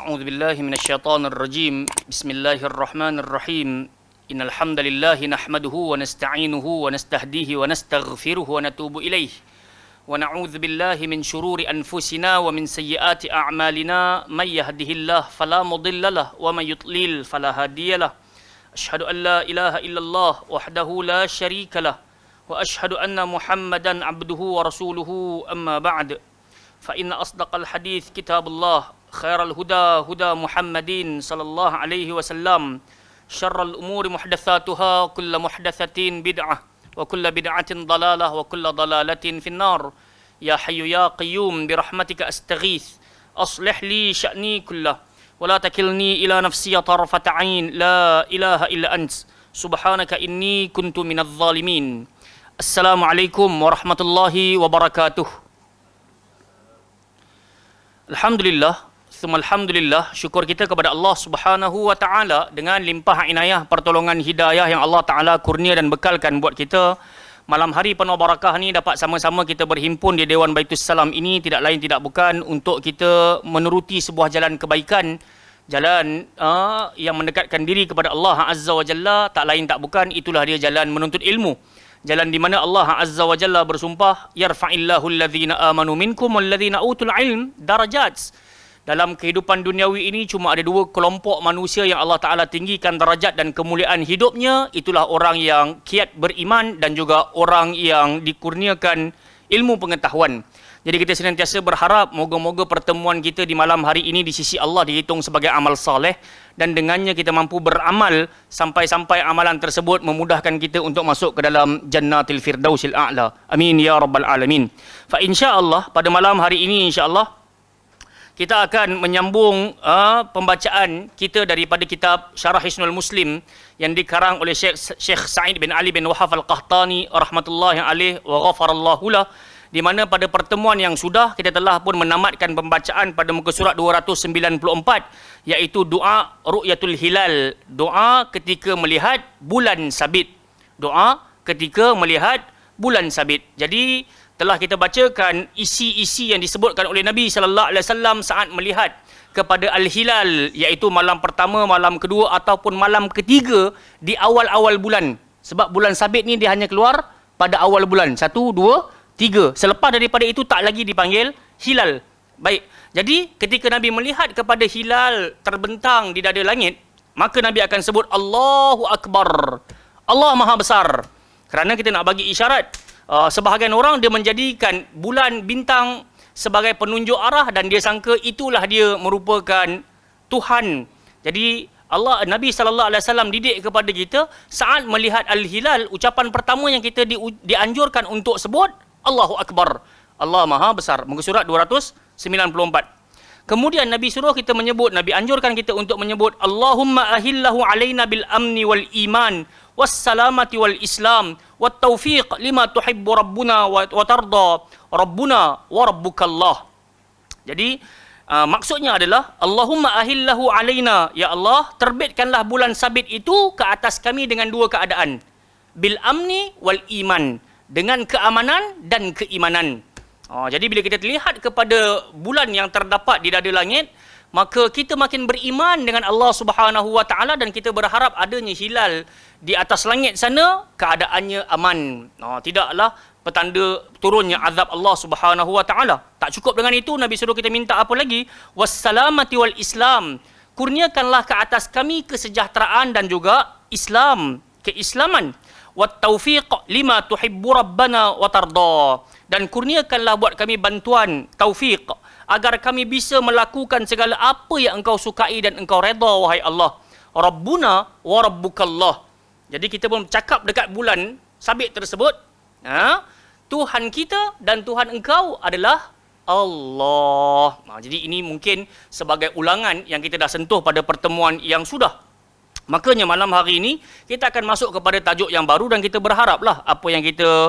أعوذ بالله من الشيطان الرجيم بسم الله الرحمن الرحيم إن الحمد لله نحمده ونستعينه ونستهديه ونستغفره ونتوب إليه ونعوذ بالله من شرور أنفسنا ومن سيئات أعمالنا من يهده الله فلا مضل له ومن يضلل فلا هادي له أشهد أن لا إله إلا الله وحده لا شريك له وأشهد أن محمدا عبده ورسوله أما بعد فإن أصدق الحديث كتاب الله خير الهدى هدى محمد صلى الله عليه وسلم شر الأمور محدثاتها كل محدثة بدعة وكل بدعة ضلالة وكل ضلالة في النار يا حي يا قيوم برحمتك أستغيث أصلح لي شأني كله ولا تكلني إلى نفسي طرفة عين لا إله إلا أنت سبحانك إني كنت من الظالمين السلام عليكم ورحمة الله وبركاته. Alhamdulillah, Alhamdulillah, syukur kita kepada Allah Subhanahu wa taala dengan limpah inayah pertolongan hidayah yang Allah taala kurnia dan bekalkan buat kita. Malam hari penuh barakah ni dapat sama-sama kita berhimpun di Dewan Baitus Salam ini tidak lain tidak bukan untuk kita meneruti sebuah jalan kebaikan, jalan yang mendekatkan diri kepada Allah Azza wa Jalla, tak lain tak bukan itulah dia jalan menuntut ilmu. Jalan di mana Allah Azza wa Jalla bersumpah, yarfa'illahu alladhina amanu minkum walladhina utul ilm darajat. Dalam kehidupan duniawi ini cuma ada dua kelompok manusia yang Allah Ta'ala tinggikan darajat dan kemuliaan hidupnya. Itulah orang yang kiat beriman dan juga orang yang dikurniakan ilmu pengetahuan. Jadi kita senantiasa berharap moga-moga pertemuan kita di malam hari ini di sisi Allah dihitung sebagai amal saleh dan dengannya kita mampu beramal sampai-sampai amalan tersebut memudahkan kita untuk masuk ke dalam Jannatil Firdausil A'la. Amin ya rabbal alamin. Fa insya-Allah pada malam hari ini insya-Allah kita akan menyambung pembacaan kita daripada kitab Syarah Hisnul Muslim yang dikarang oleh Syekh Sa'id bin Ali bin Wahab Al-Qahtani rahmatullahi alaih wa ghafarallahu lah, di mana pada pertemuan yang sudah kita telah pun menamatkan pembacaan pada muka surat 294 iaitu doa ru'yatul hilal, doa ketika melihat bulan sabit. Doa ketika melihat bulan sabit. Jadi telah kita bacakan isi-isi yang disebutkan oleh Nabi sallallahu alaihi wasallam saat melihat kepada al-hilal, iaitu malam pertama, malam kedua ataupun malam ketiga di awal-awal bulan. Sebab bulan sabit ni dia hanya keluar pada awal bulan. 1, 2, 3. Selepas daripada itu tak lagi dipanggil hilal. Baik. Jadi ketika Nabi melihat kepada hilal terbentang di dada langit, maka Nabi akan sebut Allahu Akbar. Allah Maha Besar. Kerana kita nak bagi isyarat. Sebahagian orang dia menjadikan bulan bintang sebagai penunjuk arah dan dia sangka itulah dia merupakan Tuhan. Jadi Nabi SAW didik kepada kita saat melihat al-hilal, ucapan pertama yang kita dianjurkan untuk sebut Allahu Akbar. Allah Maha Besar. Muka surat 294. Kemudian Nabi suruh kita menyebut, Nabi anjurkan kita untuk menyebut Allahumma ahillahu alaina bil amni wal iman wassalamati wal islam wat taufiq lima tuhibbu rabbuna wa tarda rabbuna wa rabbukallah. Jadi maksudnya adalah Allahumma ahillahu alaina, ya Allah terbitkanlah bulan sabit itu ke atas kami dengan dua keadaan, bil amni wal iman, dengan keamanan dan keimanan. Jadi bila kita lihat kepada bulan yang terdapat di dada langit, maka kita makin beriman dengan Allah Subhanahu wa taala dan kita berharap adanya hilal di atas langit sana keadaannya aman. Tidaklah petanda turunnya azab Allah Subhanahu wa taala. Tak cukup dengan itu, Nabi suruh kita minta apa lagi? Wassalamati wal islam. Kurniakanlah ke atas kami kesejahteraan dan juga Islam, keislaman. Wat taufiq lima tuhibbu rabbana wa tarda. Dan kurniakanlah buat kami bantuan, taufik, agar kami bisa melakukan segala apa yang engkau sukai dan engkau redha, wahai Allah. Rabbuna wa rabbukallah. Jadi kita pun cakap dekat bulan sabit tersebut, Tuhan kita dan Tuhan engkau adalah Allah. Jadi ini mungkin sebagai ulangan yang kita dah sentuh pada pertemuan yang sudah. Makanya malam hari ini kita akan masuk kepada tajuk yang baru dan kita berharaplah apa yang kita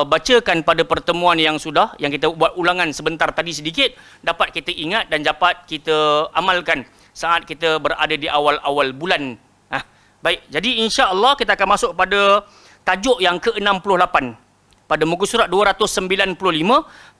bacakan pada pertemuan yang sudah, yang kita buat ulangan sebentar tadi sedikit, dapat kita ingat dan dapat kita amalkan saat kita berada di awal-awal bulan. Baik, jadi insya-Allah kita akan masuk pada tajuk yang ke-68. Pada muka surat 295,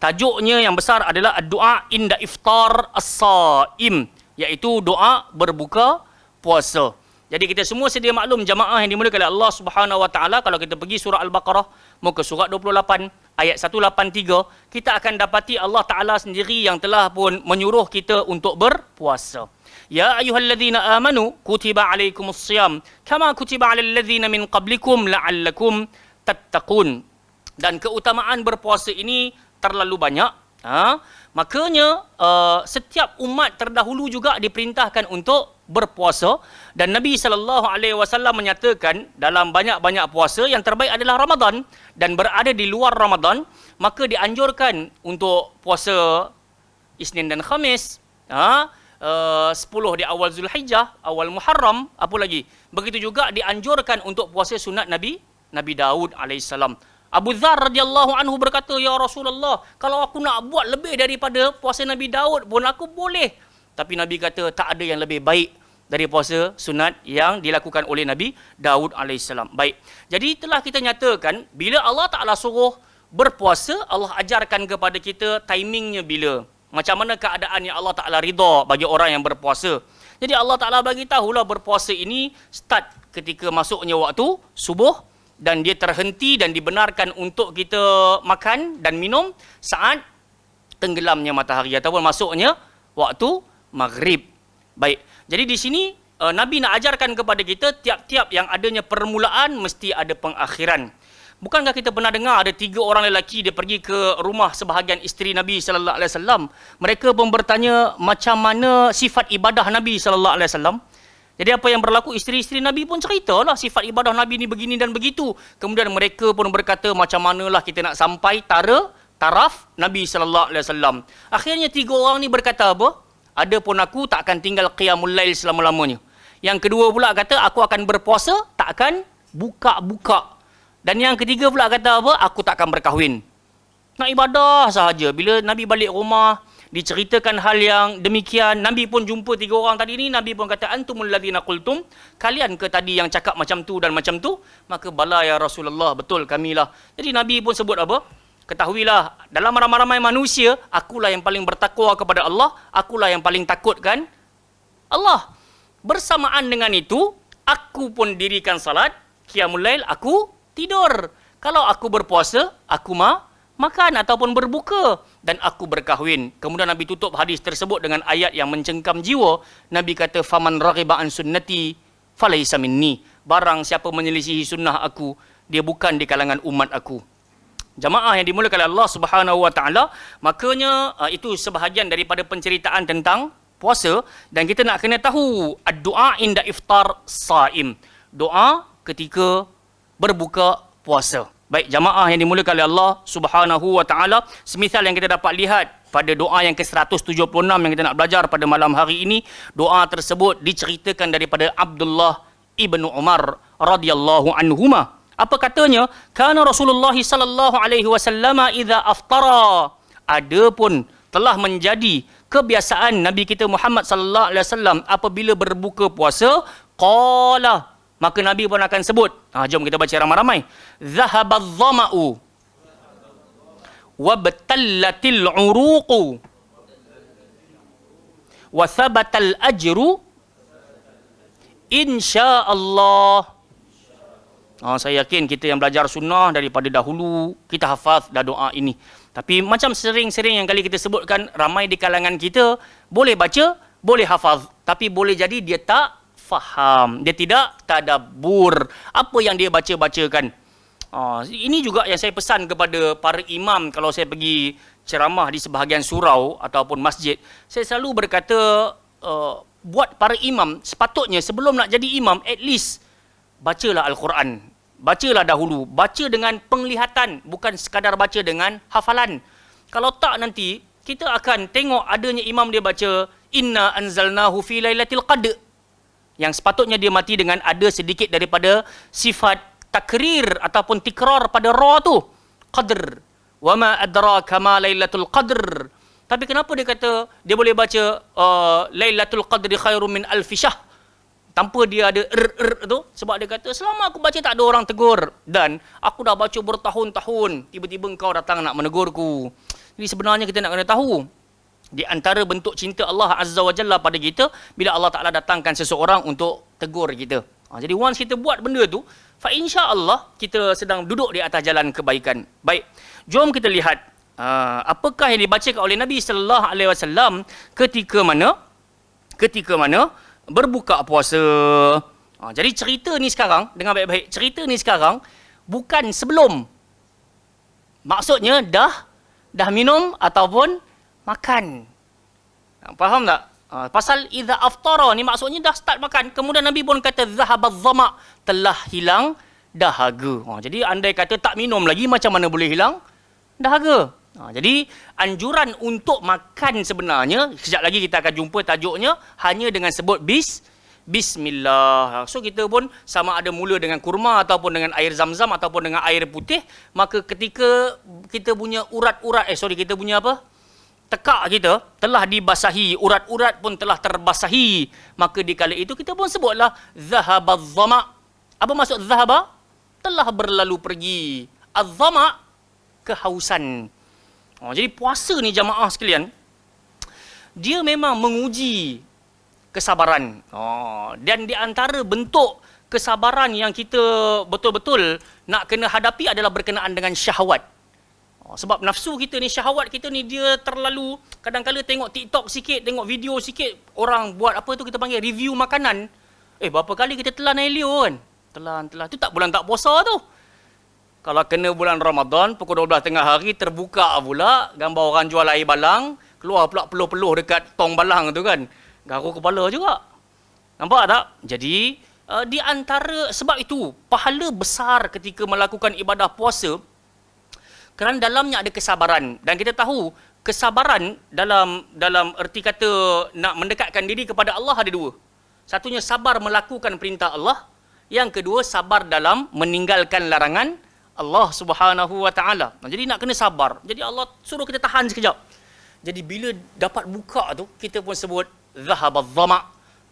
tajuknya yang besar adalah ad-du'a inda iftar as-saim. iaitu doa berbuka puasa. Jadi kita semua sedia maklum jamaah yang dimuliakan oleh Allah Subhanahu wa taala, kalau kita pergi surah Al-Baqarah muka surat 28 ayat 183, kita akan dapati Allah Taala sendiri yang telah pun menyuruh kita untuk berpuasa. Ya ayyuhalladzina amanu kutiba alaikumusiyam kama kutiba alal ladzina min qablikum la'allakum tattaqun. Dan keutamaan berpuasa ini terlalu banyak. Makanya setiap umat terdahulu juga diperintahkan untuk berpuasa, dan Nabi SAW menyatakan dalam banyak-banyak puasa yang terbaik adalah Ramadan, dan berada di luar Ramadan maka dianjurkan untuk puasa Isnin dan Khamis, 10 di awal Zulhijjah, awal Muharram, apa lagi. Begitu juga dianjurkan untuk puasa sunat Nabi Daud alaihissalam. Abu Dzar radhiyallahu anhu berkata, ya Rasulullah, kalau aku nak buat lebih daripada puasa Nabi Daud pun aku boleh. Tapi Nabi kata tak ada yang lebih baik dari puasa sunat yang dilakukan oleh Nabi Daud alaihissalam. Baik. Jadi telah kita nyatakan bila Allah Taala suruh berpuasa, Allah ajarkan kepada kita timingnya bila. Macam mana keadaan yang Allah Taala ridha bagi orang yang berpuasa. Jadi Allah Taala bagi tahulah berpuasa ini start ketika masuknya waktu subuh, dan dia terhenti dan dibenarkan untuk kita makan dan minum saat tenggelamnya matahari ataupun masuknya waktu maghrib. Baik. Jadi di sini Nabi nak ajarkan kepada kita tiap-tiap yang adanya permulaan mesti ada pengakhiran. Bukankah kita pernah dengar ada 3 orang lelaki dia pergi ke rumah sebahagian isteri Nabi sallallahu alaihi wasallam. Mereka pun bertanya macam mana sifat ibadah Nabi sallallahu alaihi wasallam. Jadi apa yang berlaku, isteri-isteri Nabi pun ceritalah sifat ibadah Nabi ni begini dan begitu. Kemudian mereka pun berkata macam manalah kita nak sampai taraf Nabi sallallahu alaihi wasallam. Akhirnya 3 orang ni berkata apa? Ada pun aku tak akan tinggal qiyamul lail selama-lamanya. Yang kedua pula kata aku akan berpuasa, tak akan buka-buka. Dan yang ketiga pula kata apa? Aku tak akan berkahwin. Nak ibadah sahaja. Bila Nabi balik rumah, diceritakan hal yang demikian, Nabi pun jumpa 3 orang tadi ni, Nabi pun kata antumul ladzina qultum, kalian ke tadi yang cakap macam tu dan macam tu? Maka bala ya Rasulullah, betul kamilah. Jadi Nabi pun sebut apa? Ketahuilah, dalam ramai-ramai manusia, akulah yang paling bertakwa kepada Allah, akulah yang paling takutkan Allah. Bersamaan dengan itu, aku pun dirikan salat, qiyamul lail, aku tidur. Kalau aku berpuasa, aku makan ataupun berbuka, dan aku berkahwin. Kemudian Nabi tutup hadis tersebut dengan ayat yang mencengkam jiwa. Nabi kata, faman raghiba an sunnati falaysa minni. Barang siapa menyelisihi sunnah aku, dia bukan di kalangan umat aku. Jamaah yang dimulakan oleh Allah Subhanahu wa taala, makanya itu sebahagian daripada penceritaan tentang puasa, dan kita nak kena tahu ad-du'a inda iftar saim. Doa ketika berbuka puasa. Baik jamaah yang dimulakan oleh Allah Subhanahu wa taala, semisal yang kita dapat lihat pada doa yang ke-176 yang kita nak belajar pada malam hari ini, doa tersebut diceritakan daripada Abdullah ibnu Umar radhiyallahu anhuma. Apa katanya? Kana Rasulullah sallallahu alaihi wasallam idza aftara. Adapun telah menjadi kebiasaan Nabi kita Muhammad sallallahu alaihi wasallam apabila berbuka puasa, qala, maka Nabi pun akan sebut. Jom kita baca ramai-ramai. Zahabadh dhama'u wabtallatil uruqu wa thabatal ajru insyaallah. Saya yakin kita yang belajar sunnah daripada dahulu, kita hafaz dah doa ini. Tapi macam sering-sering yang kali kita sebutkan, ramai di kalangan kita boleh baca, boleh hafaz, tapi boleh jadi dia tak faham, dia tidak tadabbur apa yang dia baca-bacakan. Ini juga yang saya pesan kepada para imam kalau saya pergi ceramah di sebahagian surau ataupun masjid. Saya selalu berkata, buat para imam, sepatutnya sebelum nak jadi imam, at least bacalah Al-Quran. Bacalah dahulu. Baca dengan penglihatan, bukan sekadar baca dengan hafalan. Kalau tak nanti, kita akan tengok adanya imam dia baca, Inna anzalnahu fi lailatul qadr. Yang sepatutnya dia mati dengan ada sedikit daripada sifat takrir ataupun tikrar pada ra tu. Qadr. Wa ma adraka ma lailatul qadr. Tapi kenapa dia kata dia boleh baca Lailatul Qadri khairum min alfi syahr tanpa dia ada tu? Sebab dia kata selama aku baca tak ada orang tegur, dan aku dah baca bertahun-tahun, tiba-tiba engkau datang nak menegurku. Jadi sebenarnya kita nak kena tahu, Di antara bentuk cinta Allah Azza wa Jalla pada kita, bila Allah Ta'ala datangkan seseorang untuk tegur kita. Jadi once kita buat benda tu, fa insya-Allah kita sedang duduk di atas jalan kebaikan. Baik, jom kita lihat apakah yang dibacakan oleh Nabi sallallahu alaihi wasallam ketika mana berbuka puasa. Jadi cerita ni sekarang, dengar baik-baik, cerita ni sekarang bukan sebelum. Maksudnya dah minum ataupun makan. Faham tak? Pasal idza aftara ni maksudnya dah start makan. Kemudian Nabi pun kata zahabaz zama, telah hilang dahaga. Jadi andai kata tak minum lagi, macam mana boleh hilang dahaga? Jadi anjuran untuk makan sebenarnya, sekejap lagi kita akan jumpa tajuknya, hanya dengan sebut Bismillah. So kita pun sama ada mula dengan kurma ataupun dengan air zam-zam ataupun dengan air putih, maka ketika kita punya kita punya tekak kita telah dibasahi, urat-urat pun telah terbasahi, maka di kala itu kita pun sebutlah zahabaz zama. Apa maksud zahaba? Telah berlalu pergi. Az-zama, kehausan. Jadi puasa ni jamaah sekalian, dia memang menguji kesabaran. Dan di antara bentuk kesabaran yang kita betul-betul nak kena hadapi adalah berkenaan dengan syahwat. Sebab nafsu kita ni, syahwat kita ni, dia terlalu, kadang-kadang tengok TikTok sikit, tengok video sikit, orang buat apa tu kita panggil review makanan. Berapa kali kita telan air liur kan? Telan. Tu tak bulan tak puasa tu. Kalau kena bulan Ramadan, pukul 12 tengah hari, terbuka pula gambar orang jual air balang, keluar pula peluh-peluh dekat tong balang tu kan. Garu kepala juga. Nampak tak? Jadi, di antara, sebab itu, pahala besar ketika melakukan ibadah puasa, kerana dalamnya ada kesabaran. Dan kita tahu, kesabaran dalam erti kata nak mendekatkan diri kepada Allah ada dua. Satunya sabar melakukan perintah Allah. Yang kedua, sabar dalam meninggalkan larangan Allah Subhanahu wa Ta'ala. Jadi nak kena sabar. Jadi Allah suruh kita tahan sekejap. Jadi bila dapat buka tu, kita pun sebut zahabaz zama,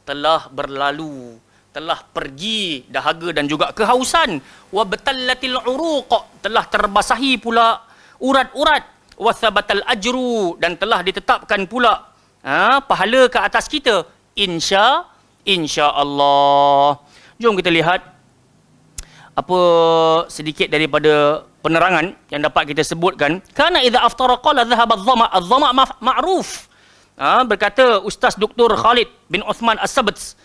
telah berlalu, telah pergi dahaga dan juga kehausan. Wa batallatil uruq, telah terbasahi pula urat-urat. Wa thabatal ajru, dan telah ditetapkan pula pahala ke atas kita. Insya-Allah. Jom kita lihat apa sedikit daripada penerangan yang dapat kita sebutkan. Kana idza aftara qala dhahaba adh-dhama. Adh-dhama ma'ruf. Berkata Ustaz Dr. Khalid bin Uthman As-Sabt,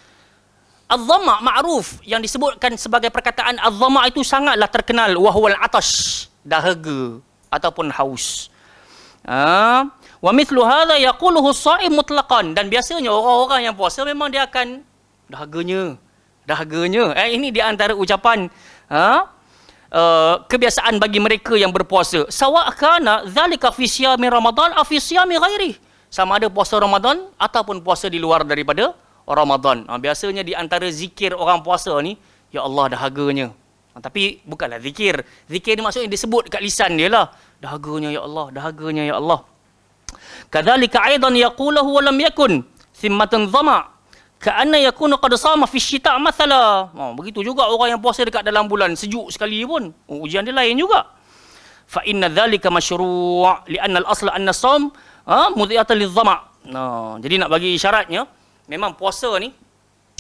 adh-dhama ma'ruf, yang disebutkan sebagai perkataan adh-dhama itu sangatlah terkenal, wa huwal atash, dahaga ataupun haus. Wa mithlu hadha yaquluhu as-sha'im mutlaqan, dan biasanya orang-orang yang puasa memang dia akan dahaganya. Ini di antara ucapan kebiasaan bagi mereka yang berpuasa. Sawa'kana dzalika fi siyami Ramadan aw fi siyami ghairi. Sama ada puasa Ramadan ataupun puasa di luar daripada Ramadan. Biasanya di antara zikir orang puasa ni, ya Allah dahaganya. Tapi bukanlah zikir. Zikir ni maksudnya disebut kat lisan dia lah. Dahaganya ya Allah, dahaganya ya Allah. Kadzalika aidan yaquluhu wa lam yakun thimmatan dhama. Ka'anna yakunu qad sama fi syita' mathala. Begitu juga orang yang puasa dekat dalam bulan sejuk sekali pun. Ujian dia lain juga. Fa inna dzalika masyru' li'anna al-asla anna as-shaum mudhi'atan lidh-dhama'. Jadi nak bagi isyaratnya, memang puasa ni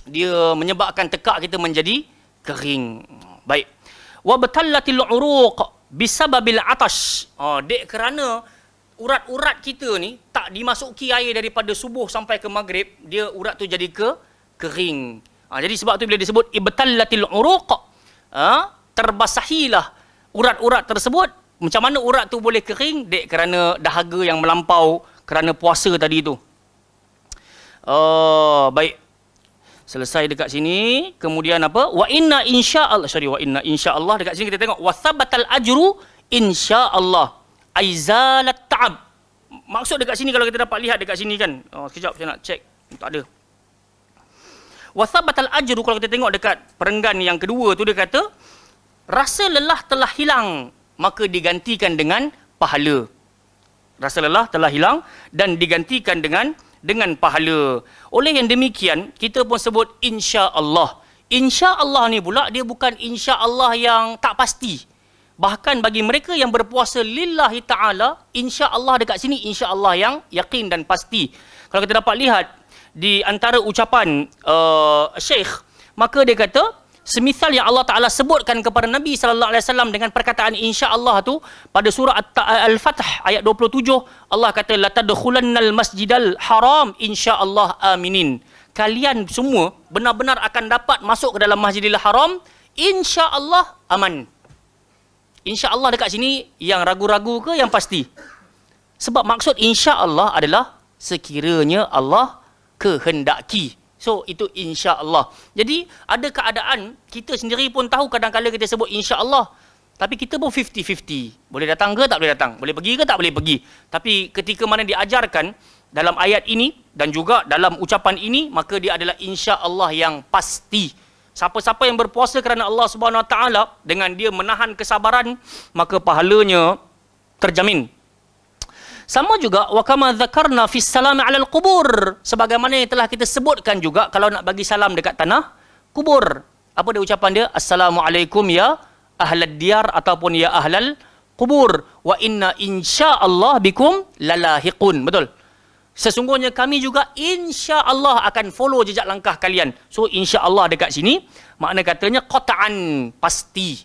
dia menyebabkan tekak kita menjadi kering. Baik. Wa batallatil uruq bisababil atash. Dek kerana urat-urat kita ni tak dimasuki air daripada subuh sampai ke maghrib, dia urat tu jadi kering. Jadi sebab tu bila disebut ibtallatil uruq, terbasahilah urat-urat tersebut. Macam mana urat tu boleh kering? Dek kerana dahaga yang melampau kerana puasa tadi tu. Baik. Selesai dekat sini. Kemudian apa? Wa inna insyaallah dekat sini kita tengok wasabatal ajru insyaallah. Aizalat ta'ab. Maksud dekat sini kalau kita dapat lihat dekat sini kan. Sekejap saya nak cek. Tak ada. Wasabatal ajru, kalau kita tengok dekat perenggan yang kedua tu dia kata rasa lelah telah hilang maka digantikan dengan pahala. Rasa lelah telah hilang dan digantikan dengan pahala. Oleh yang demikian kita pun sebut insya-Allah. Insya-Allah ni pula dia bukan insya-Allah yang tak pasti. Bahkan bagi mereka yang berpuasa lillahi ta'ala, insya-Allah dekat sini insya-Allah yang yakin dan pasti. Kalau kita dapat lihat di antara ucapan Syekh, maka dia kata semisal yang Allah Ta'ala sebutkan kepada Nabi sallallahu alaihi wasallam dengan perkataan insya-Allah tu pada surah Al-Fath ayat 27, Allah kata la tadkhulannal masjidal haram insya-Allah aminin. Kalian semua benar-benar akan dapat masuk ke dalam Masjidil Haram insya-Allah aman. InsyaAllah dekat sini yang ragu-ragu ke yang pasti? Sebab maksud insyaAllah adalah sekiranya Allah kehendaki. So, itu insyaAllah. Jadi, ada keadaan kita sendiri pun tahu kadang-kadang kita sebut insyaAllah. Tapi kita pun 50-50. Boleh datang ke tak boleh datang? Boleh pergi ke tak boleh pergi? Tapi ketika mana diajarkan dalam ayat ini dan juga dalam ucapan ini, maka dia adalah insyaAllah yang pasti. Siapa-siapa yang berpuasa kerana Allah Subhanahu Wa Taala dengan dia menahan kesabaran, maka pahalanya terjamin. Sama juga wa kama dzakarna fis salam 'alal qubur, sebagaimana yang telah kita sebutkan juga kalau nak bagi salam dekat tanah kubur. Apa dia ucapan dia? Assalamualaikum ya ahlad diyar ataupun ya ahlal qubur wa inna insyaallah bikum lalahiqun. Betul? Sesungguhnya kami juga insya-Allah akan follow jejak langkah kalian. So insya-Allah dekat sini makna katanya qat'an, pasti.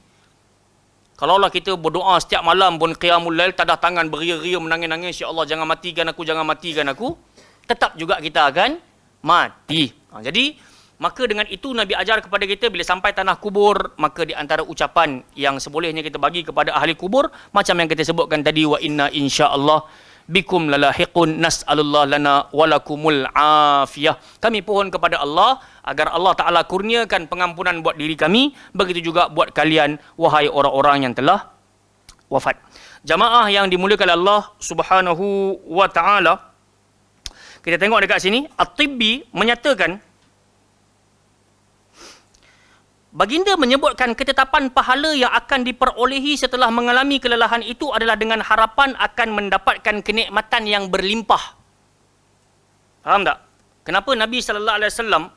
Kalaulah kita berdoa setiap malam pun qiyamul lail, tadah tangan beria-ria menangis-nangis, ya Allah jangan matikan aku, jangan matikan aku, tetap juga kita akan mati. Jadi maka dengan itu Nabi ajar kepada kita bila sampai tanah kubur, maka di antara ucapan yang sebolehnya kita bagi kepada ahli kubur macam yang kita sebutkan tadi, wa inna insya-Allah bikum lalahiqun nas'alullah lana walakumul afiyah. Kami pohon kepada Allah agar Allah Ta'ala kurniakan pengampunan buat diri kami, begitu juga buat kalian wahai orang-orang yang telah wafat. Jamaah yang dimuliakan Allah Subhanahu wa Ta'ala, kita tengok dekat sini At-Tibbi menyatakan baginda menyebutkan ketetapan pahala yang akan diperolehi setelah mengalami kelelahan itu adalah dengan harapan akan mendapatkan kenikmatan yang berlimpah. Faham tak? Kenapa Nabi sallallahu alaihi wasallam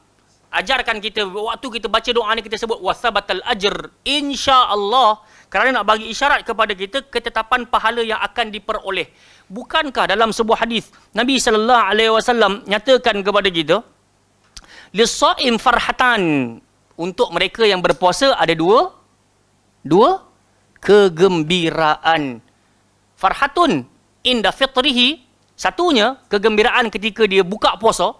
ajarkan kita waktu kita baca doa ni kita sebut wasabatal ajr insya-Allah, kerana nak bagi isyarat kepada kita ketetapan pahala yang akan diperoleh. Bukankah dalam sebuah hadis Nabi sallallahu alaihi wasallam nyatakan kepada kita lis-shaim farhatan, untuk mereka yang berpuasa ada dua kegembiraan. Farhatun inda fitrihi, satunya kegembiraan ketika dia buka puasa,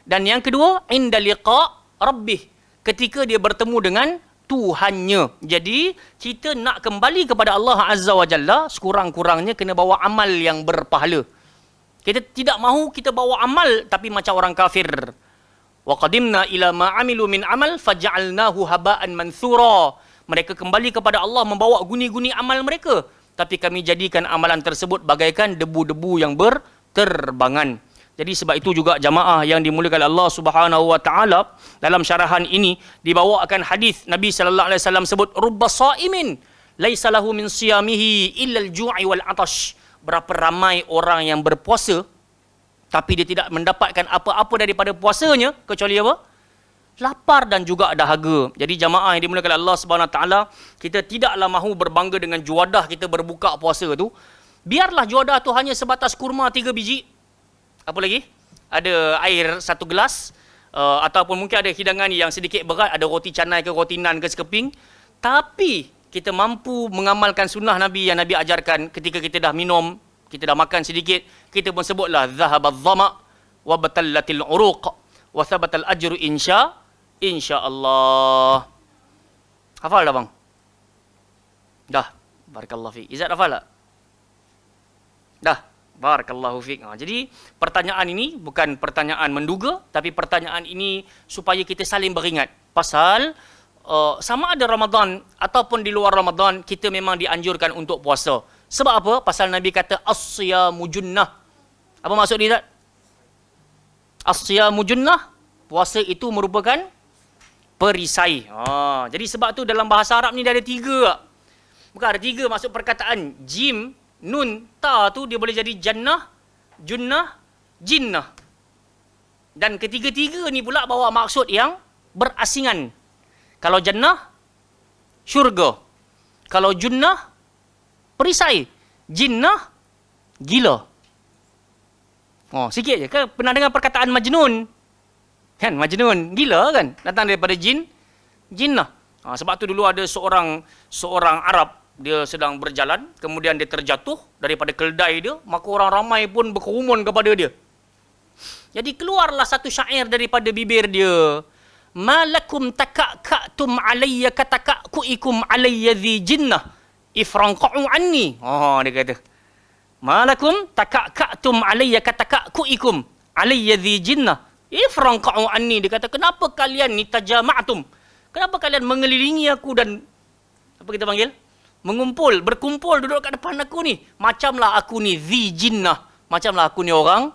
dan yang kedua inda liqa rabbih, ketika dia bertemu dengan Tuhannya. Jadi kita nak kembali kepada Allah Azza wa Jalla, sekurang-kurangnya kena bawa amal yang berpahala. Kita tidak mahu kita bawa amal tapi macam orang kafir. Wa qadimna ila ma amilu min amal faj'alnahu haba'an mansura. Mereka kembali kepada Allah membawa guni-guni amal mereka, tapi kami jadikan amalan tersebut bagaikan debu-debu yang berterbangan. Jadi sebab itu juga jamaah yang dimuliakan Allah Subhanahu wa Ta'ala, dalam syarahan ini dibawakan hadis Nabi sallallahu alaihi wasallam sebut rubba shaimin laisa lahu min siyamihi illa al-ju'i wal 'atash. Berapa ramai orang yang berpuasa tapi dia tidak mendapatkan apa-apa daripada puasanya kecuali apa? Lapar dan juga dahaga. Jadi jamaah yang dimuliakan Allah Subhanahu Wa Taala, kita tidaklah mahu berbangga dengan juadah kita berbuka puasa tu. Biarlah juadah tu hanya sebatas kurma 3 biji. Apa lagi? Ada air 1 gelas, ataupun mungkin ada hidangan yang sedikit berat, ada roti canai ke roti nan ke sekeping. Tapi kita mampu mengamalkan sunnah Nabi yang Nabi ajarkan. Ketika kita dah minum, kita dah makan sedikit, kita pun sebutlah zahabadz zama' wa batallatil uruq wa thabatal ajru insya-Allah. Hafal dah bang? Dah. Barakallahu fiik. Izzat hafal tak? Dah. Barakallahu fiik. Jadi pertanyaan ini bukan pertanyaan menduga, tapi pertanyaan ini supaya kita saling beringat. Pasal sama ada Ramadan ataupun di luar Ramadan, kita memang dianjurkan untuk puasa. Sebab apa? Pasal Nabi kata as-siyamu junnah. Apa maksud dia tak? As-siyamu junnah, puasa itu merupakan perisai. Jadi sebab tu dalam bahasa Arab ni dia ada 3. Bukan ada 3 maksud perkataan. Jim, nun, ta tu dia boleh jadi jannah, junnah, jinnah. Dan ketiga-tiga ni pula bawa maksud yang berasingan. Kalau jannah, syurga. Kalau junnah, perisai. Jinnah, gila. Oh, sikit je. Kan pernah dengar perkataan Majnun? Kan, Majnun. Gila kan? Datang daripada jinnah. Sebab tu dulu ada seorang Arab, dia sedang berjalan, kemudian dia terjatuh daripada keldai dia, maka orang ramai pun berkerumun kepada dia. Jadi keluarlah satu syair daripada bibir dia. Malakum taka'tum alayya kataka'ku'ikum alayya dhi jinnah ifranqa'u anni. Dia kata. Malakum taka'tum alayya kataka'ku'ikum alayya dhi jinnah ifranqa'u anni. Dia kata, kenapa kalian ni tajama'tum? Kenapa kalian mengelilingi aku dan apa kita panggil? Berkumpul duduk kat depan aku ni. Macamlah aku ni dhi jinnah. Macamlah aku ni orang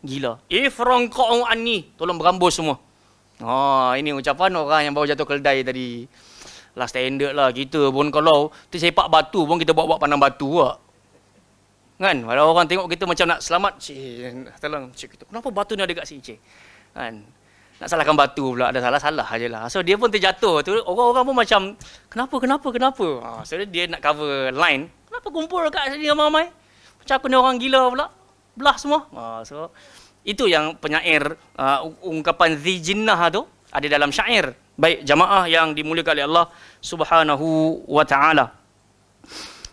gila. Ifranqa'u anni. Tolong berambus semua. Ini ucapan orang yang baru jatuh keldai tadi. Lah standard lah. Kita pun kalau tersepak batu pun kita buat pandang batu lah. Kan? Kalau orang tengok kita macam nak selamat. Cik, tolong. Cik, kita, kenapa batu ni ada kat sini, cik? Kan? Nak salahkan batu pula. Ada salah-salah je lah. So dia pun terjatuh. Tu orang-orang pun macam, kenapa? So dia nak cover line. Kenapa kumpul kat sini ramai-ramai? Macam aku ni orang gila pula. Belah semua. So itu yang penyair ungkapan Dhi Jinnah tu ada dalam syair. Baik jamaah yang dimuliakan oleh Allah Subhanahu wa taala.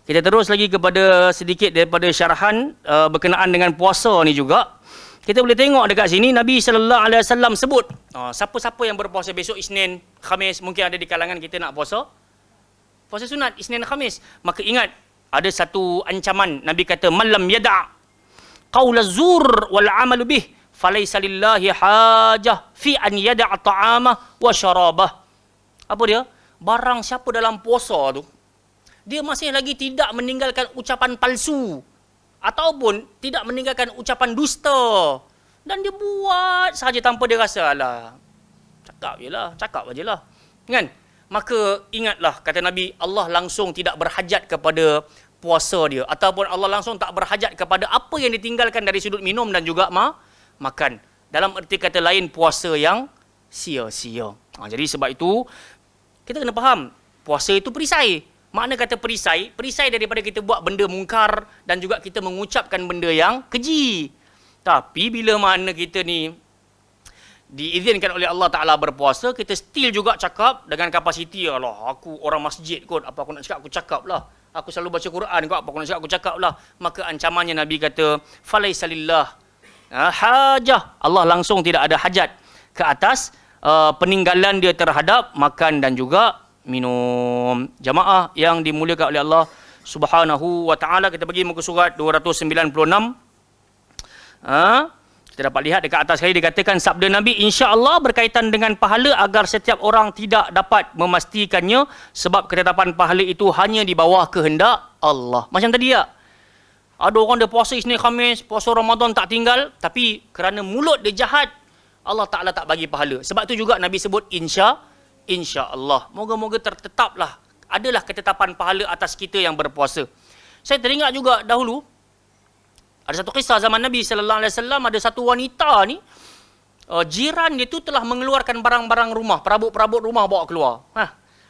Kita terus lagi kepada sedikit daripada syarahan berkenaan dengan puasa ni juga. Kita boleh tengok dekat sini Nabi sallallahu alaihi wasallam sebut siapa-siapa yang berpuasa besok Isnin, Khamis, mungkin ada di kalangan kita nak puasa sunat Isnin, Khamis. Maka ingat ada satu ancaman. Nabi kata man lam yada' qaula zur wal amalu bih falaysa lillahi hajah fi an yada'a ta'amah wa syarabah. Apa dia? Barang siapa dalam puasa tu dia masih lagi tidak meninggalkan ucapan palsu ataupun tidak meninggalkan ucapan dusta dan dia buat sahaja tanpa dia rasa alah cakap je lah kan, maka ingatlah kata Nabi, Allah langsung tidak berhajat kepada puasa dia ataupun Allah langsung tak berhajat kepada apa yang ditinggalkan dari sudut minum dan juga makan. Dalam erti kata lain puasa yang sia-sia. Jadi sebab itu kita kena faham puasa itu perisai. Makna kata perisai daripada kita buat benda mungkar dan juga kita mengucapkan benda yang keji. Tapi bila mana kita ni diizinkan oleh Allah Ta'ala berpuasa, kita still juga cakap dengan kapasiti, Allah, aku orang masjid kot, apa aku nak cakap, aku cakap lah. Aku selalu baca Quran kot, apa aku nak cakap, aku cakap lah. Maka ancamannya Nabi kata, falaisalillah hajah. Allah langsung tidak ada hajat ke atas peninggalan dia terhadap makan dan juga minum. Jamaah yang dimuliakan oleh Allah Subhanahu wa taala, kita pergi muka surat 296. Kita dapat lihat dekat atas sekali dikatakan sabda Nabi, insya-Allah berkaitan dengan pahala agar setiap orang tidak dapat memastikannya sebab ketetapan pahala itu hanya di bawah kehendak Allah. Macam tadi ya. Ada orang dia puasa Isnin Khamis, puasa Ramadan tak tinggal, tapi kerana mulut dia jahat, Allah Ta'ala tak bagi pahala. Sebab tu juga Nabi sebut insya-Allah. Moga-moga tertetaplah, adalah ketetapan pahala atas kita yang berpuasa. Saya teringat juga dahulu, ada satu kisah zaman Nabi sallallahu alaihi wasallam, ada satu wanita ni jiran dia tu telah mengeluarkan barang-barang rumah, perabot-perabot rumah bawa keluar.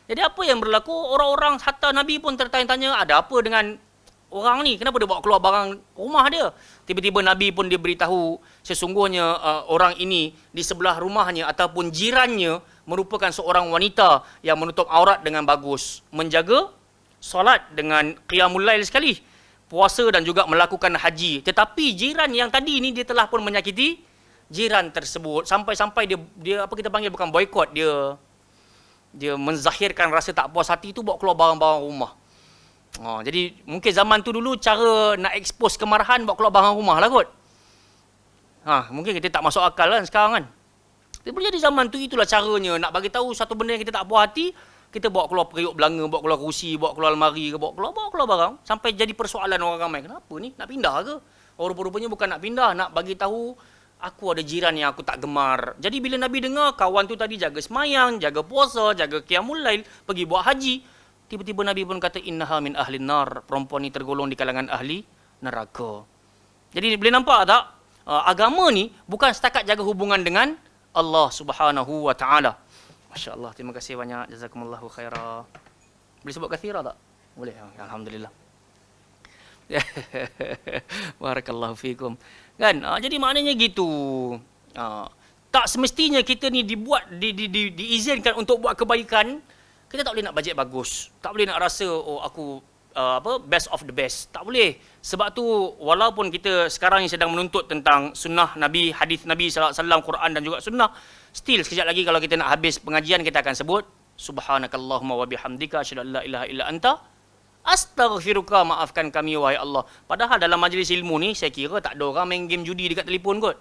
Jadi apa yang berlaku? Orang-orang hatta Nabi pun tertanya-tanya, ada apa dengan orang ni? Kenapa dia bawa keluar barang rumah dia? Tiba-tiba Nabi pun dia beritahu sesungguhnya orang ini di sebelah rumahnya ataupun jirannya merupakan seorang wanita yang menutup aurat dengan bagus, menjaga solat dengan qiyamul lail sekali, puasa dan juga melakukan haji. Tetapi jiran yang tadi ni dia telah pun menyakiti jiran tersebut sampai-sampai dia apa kita panggil, bukan boikot, dia menzahirkan rasa tak puas hati tu, bawa keluar barang-barang rumah. Jadi mungkin zaman tu dulu cara nak expose kemarahan bawa keluar barang rumah lah kot. Mungkin kita tak masuk akal kan sekarang kan. Tapi jadi zaman tu itulah caranya nak bagi tahu satu benda yang kita tak puas hati, kita bawa keluar periuk belanga, bawa keluar kerusi, bawa keluar almari, bawa keluar barang sampai jadi persoalan orang ramai. Kenapa ni? Nak pindah ke? Rupa-rupanya bukan nak pindah, nak bagi tahu aku ada jiran yang aku tak gemar. Jadi bila Nabi dengar kawan tu tadi jaga semayang, jaga puasa, jaga qiyamul lail, pergi buat haji, tiba-tiba Nabi pun kata innaha min ahlin nar, perempuan ni tergolong di kalangan ahli neraka. Jadi boleh nampak tak? Agama ni bukan setakat jaga hubungan dengan Allah Subhanahu wa taala. Masya-Allah, terima kasih banyak, jazakumullahu khaira. Boleh sebut kathira tak? Boleh. Alhamdulillah. Barakallahu fikum. Kan? Jadi maknanya gitu. Tak semestinya kita ni diizinkan untuk buat kebaikan. Kita tak boleh nak bajet bagus. Tak boleh nak rasa aku best of the best. Tak boleh. Sebab tu walaupun kita sekarang ni sedang menuntut tentang sunnah Nabi, hadis Nabi sallallahu alaihi wasallam, Quran dan juga sunnah, still sekejap lagi kalau kita nak habis pengajian kita akan sebut subhanakallahumma wa bihamdika asyhadu an la ilaha illa anta astaghfiruka, maafkan kami wahai Allah. Padahal dalam majlis ilmu ni saya kira tak ada orang main game judi dekat telefon kot.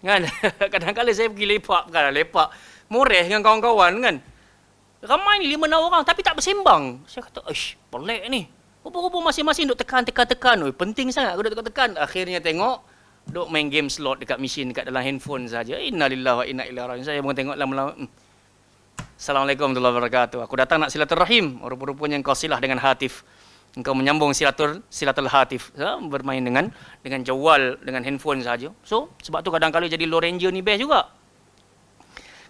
Kan? Kadang-kadang saya pergi lepak moreh dengan kawan-kawan kan. Ramai ni 5-6 orang tapi tak bersembang. Saya kata, pelik ni. Rupa-rupa masing-masing duk tekan. Penting sangat aku duk tekan. Akhirnya tengok duk main game slot dekat mesin dekat dalam handphone saja. Innalillahi wa inna ilaihi raji'un. Saya pun tengok lama-lama. Assalamualaikum warahmatullahi wabarakatuh. Aku datang nak silaturahim. Rupa-rupanya engkau silah dengan hatif. Engkau menyambung silatul hatif, bermain dengan jawal, dengan handphone saja. So, sebab tu kadang-kadang jadi Lone Ranger ni best juga.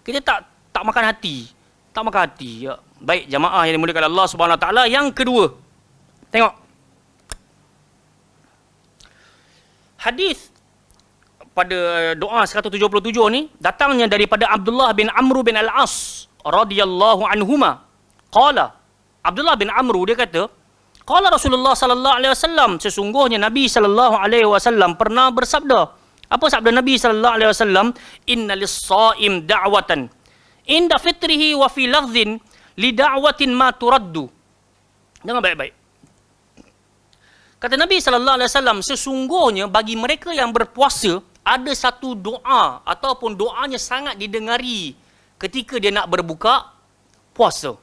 Kita tak makan hati. Tak makan hati. Ya. Baik, jamaah yang dimuliakan Allah Subhanahu Wa Taala. Yang kedua, tengok. Hadis pada doa 177 ni datangnya daripada Abdullah bin Amr bin Al-As radhiyallahu anhuma. Qala, Abdullah bin Amr dia kata, qala Rasulullah sallallahu alaihi wasallam, sesungguhnya Nabi sallallahu alaihi wasallam pernah bersabda. Apa sabda Nabi sallallahu alaihi wasallam? Innalis shaim da'watan inda fitrihi wa fi lafdhin li da'watin ma turaddu. Dengar baik-baik. Kata Nabi sallallahu alaihi wasallam, sesungguhnya bagi mereka yang berpuasa ada satu doa ataupun doanya sangat didengari ketika dia nak berbuka puasa.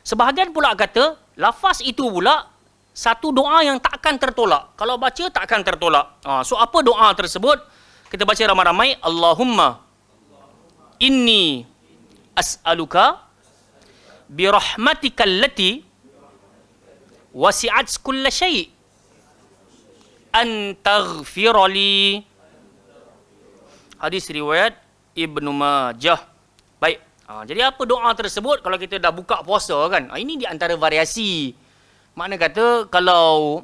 Sebahagian pula kata, lafaz itu pula satu doa yang takkan tertolak. Kalau baca takkan tertolak. So apa doa tersebut? Kita baca ramai-ramai. Allahumma inni as'aluka birahmatika allati wasi'at kulla syai' an taghfira li. Hadis riwayat Ibnu Majah. Baik. Jadi apa doa tersebut kalau kita dah buka puasa kan? Ini di antara variasi. Makna kata kalau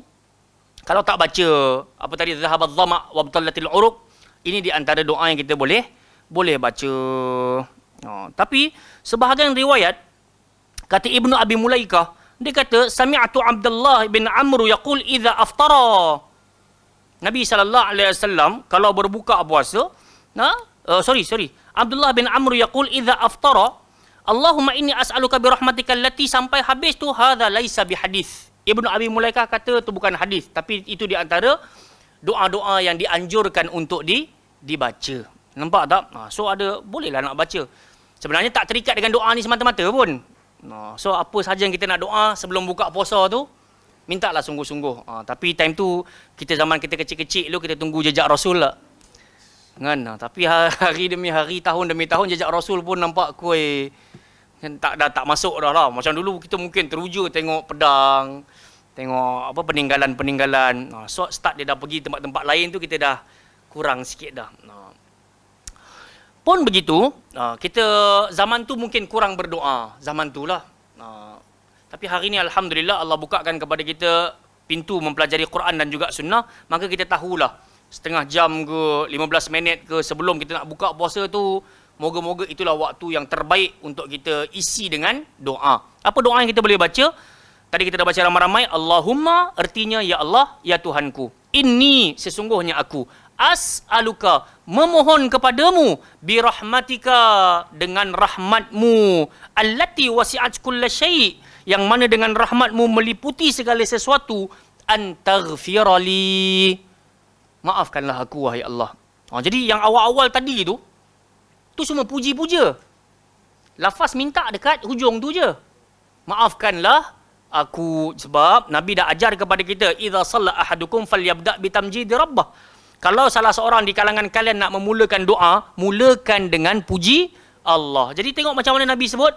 tak baca apa tadi, zahabadh dhama' wa btallatil uruq, ini di antara doa yang kita boleh baca. Tapi sebahagian riwayat kata Ibnu Abi Mulaikah, dia kata sami'tu Abdullah bin Amr yaqul idza aftara. Nabi sallallahu alaihi wasallam kalau berbuka puasa, Abdullah bin Amr yaqul idza aftara Allahumma inni as'aluka bi rahmatika allati, sampai habis tu hadza laisa bi hadis. Ibnu Abi Mulaikah kata tu bukan hadis, tapi itu di antara doa-doa yang dianjurkan untuk dibaca. Nampak tak? So ada bolehlah nak baca. Sebenarnya tak terikat dengan doa ni semata-mata pun. So apa sahaja yang kita nak doa sebelum buka puasa tu, mintalah sungguh-sungguh. Tapi time tu zaman kita kecil-kecil dulu kita tunggu jejak Rasul lah. Kan? Tapi hari demi hari, tahun demi tahun, jejak Rasul pun nampak tak masuk dah lah. Macam dulu kita mungkin teruja tengok pedang, tengok peninggalan. So start dia dah pergi tempat-tempat lain tu, kita dah kurang sikit dah. Pun begitu, kita zaman tu mungkin kurang berdoa, zaman tu lah. Tapi hari ni alhamdulillah Allah bukakan kepada kita pintu mempelajari Quran dan juga sunnah, maka kita tahulah setengah jam ke 15 minit ke sebelum kita nak buka puasa tu, moga-moga itulah waktu yang terbaik untuk kita isi dengan doa. Apa doa yang kita boleh baca? Tadi kita dah baca ramai-ramai. Allahumma, artinya ya Allah, ya Tuhanku. Inni, sesungguhnya aku. As'aluka, memohon kepadamu. Birahmatika, dengan rahmatmu. Allati wasi'at kulla syai', yang mana dengan rahmatmu meliputi segala sesuatu. Antaghfirali, maafkanlah aku wahai Allah. Jadi yang awal-awal tadi tu semua puji-puja. Lafaz minta dekat hujung tu je. Maafkanlah aku, sebab Nabi dah ajar kepada kita, idza shalla ahadukum falyabda bitamjidi rabbah. Kalau salah seorang di kalangan kalian nak memulakan doa, mulakan dengan puji Allah. Jadi tengok macam mana Nabi sebut.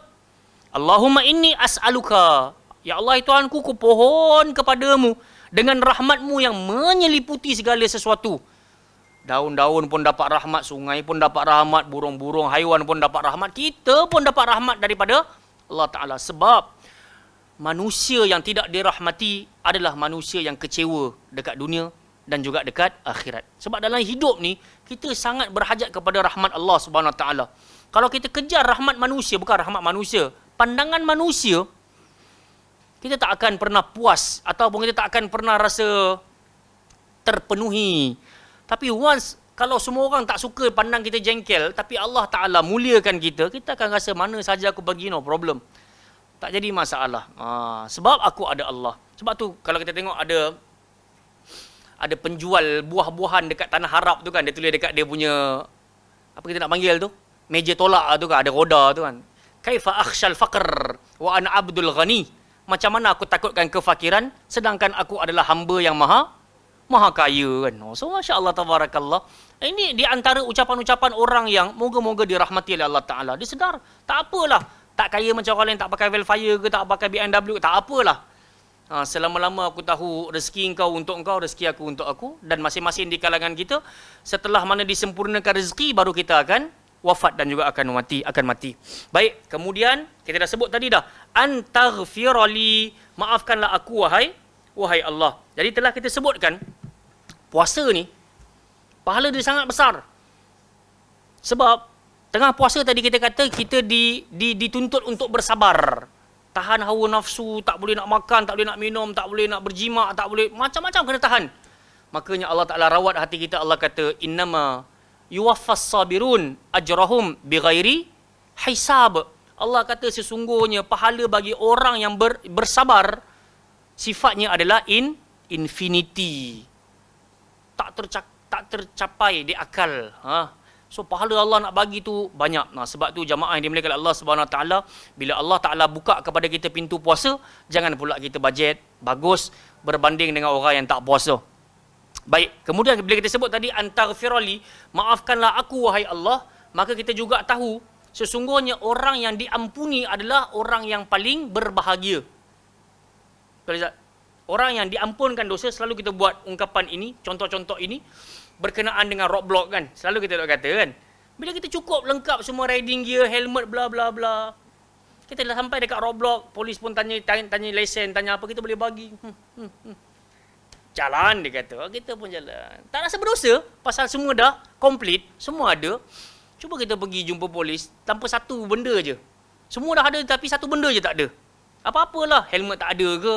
Allahumma inni as'aluka, ya Allah Tuhanku, ku pohon kepadamu dengan rahmatmu yang menyeliputi segala sesuatu. Daun-daun pun dapat rahmat, sungai pun dapat rahmat, burung-burung, haiwan pun dapat rahmat, kita pun dapat rahmat daripada Allah Ta'ala. Sebab manusia yang tidak dirahmati adalah manusia yang kecewa dekat dunia dan juga dekat akhirat. Sebab dalam hidup ni kita sangat berhajat kepada rahmat Allah Subhanahu Wa Taala. Kalau kita kejar rahmat manusia, bukan rahmat manusia, pandangan manusia, kita tak akan pernah puas ataupun kita tak akan pernah rasa terpenuhi. Tapi once kalau semua orang tak suka pandang kita jengkel, tapi Allah Ta'ala muliakan kita, kita akan rasa mana saja aku pergi, no problem. Tak jadi masalah. Sebab aku ada Allah. Sebab tu kalau kita tengok ada penjual buah-buahan dekat Tanah Harap tu kan, dia tulis dekat dia punya, apa kita nak panggil tu? Meja tolak tu kan, ada roda tu kan. Kaifa akhshal faqr wa ana abdul ghani. Macam mana aku takutkan kefakiran sedangkan aku adalah hamba yang maha kaya kan. So masya-Allah tabarakallah. Ini di antara ucapan-ucapan orang yang moga-moga dirahmati oleh Allah Taala. Dia sedar, tak apalah. Tak kaya macam orang lain, tak pakai Velfire ke, tak pakai BMW, tak apalah. Selama-lama aku tahu rezeki engkau untuk engkau, rezeki aku untuk aku, dan masing-masing di kalangan kita, setelah mana disempurnakan rezeki baru kita akan wafat dan juga akan mati. Baik, kemudian kita dah sebut tadi dah, antaghfirali, maafkanlah aku wahai Allah. Jadi telah kita sebutkan puasa ni pahala dia sangat besar. Sebab tengah puasa tadi kita kata kita dituntut untuk bersabar. Tahan hawa nafsu, tak boleh nak makan, tak boleh nak minum, tak boleh nak berjima, tak boleh macam-macam kena tahan. Makanya Allah Taala rawat hati kita. Allah kata innama yuwaffas sabirun ajrahum bighairi hisab. Allah kata sesungguhnya pahala bagi orang yang bersabar sifatnya adalah infinity. Tak tercapai di akal. So pahala Allah nak bagi tu banyak. Sebab tu jamaah yang dimuliakan Allah Subhanahu Wa Taala, bila Allah Taala buka kepada kita pintu puasa, jangan pula kita bajet bagus berbanding dengan orang yang tak puasa. Baik, kemudian bila kita sebut tadi antaghfirali, maafkanlah aku wahai Allah, maka kita juga tahu sesungguhnya orang yang diampuni adalah orang yang paling berbahagia. Orang yang diampunkan dosa, selalu kita buat ungkapan ini, contoh-contoh ini berkenaan dengan roadblock kan. Selalu kita nak kata kan, bila kita cukup lengkap semua riding gear, helmet, bla bla bla, kita dah sampai dekat roadblock, polis pun tanya lesen, tanya apa, kita boleh bagi. Jalan dia kata, kita pun jalan. Tak rasa berdosa pasal semua dah complete, semua ada. Cuba kita pergi jumpa polis tanpa satu benda je. Semua dah ada tapi satu benda je tak ada. Apa-apalah, helmet tak ada ke,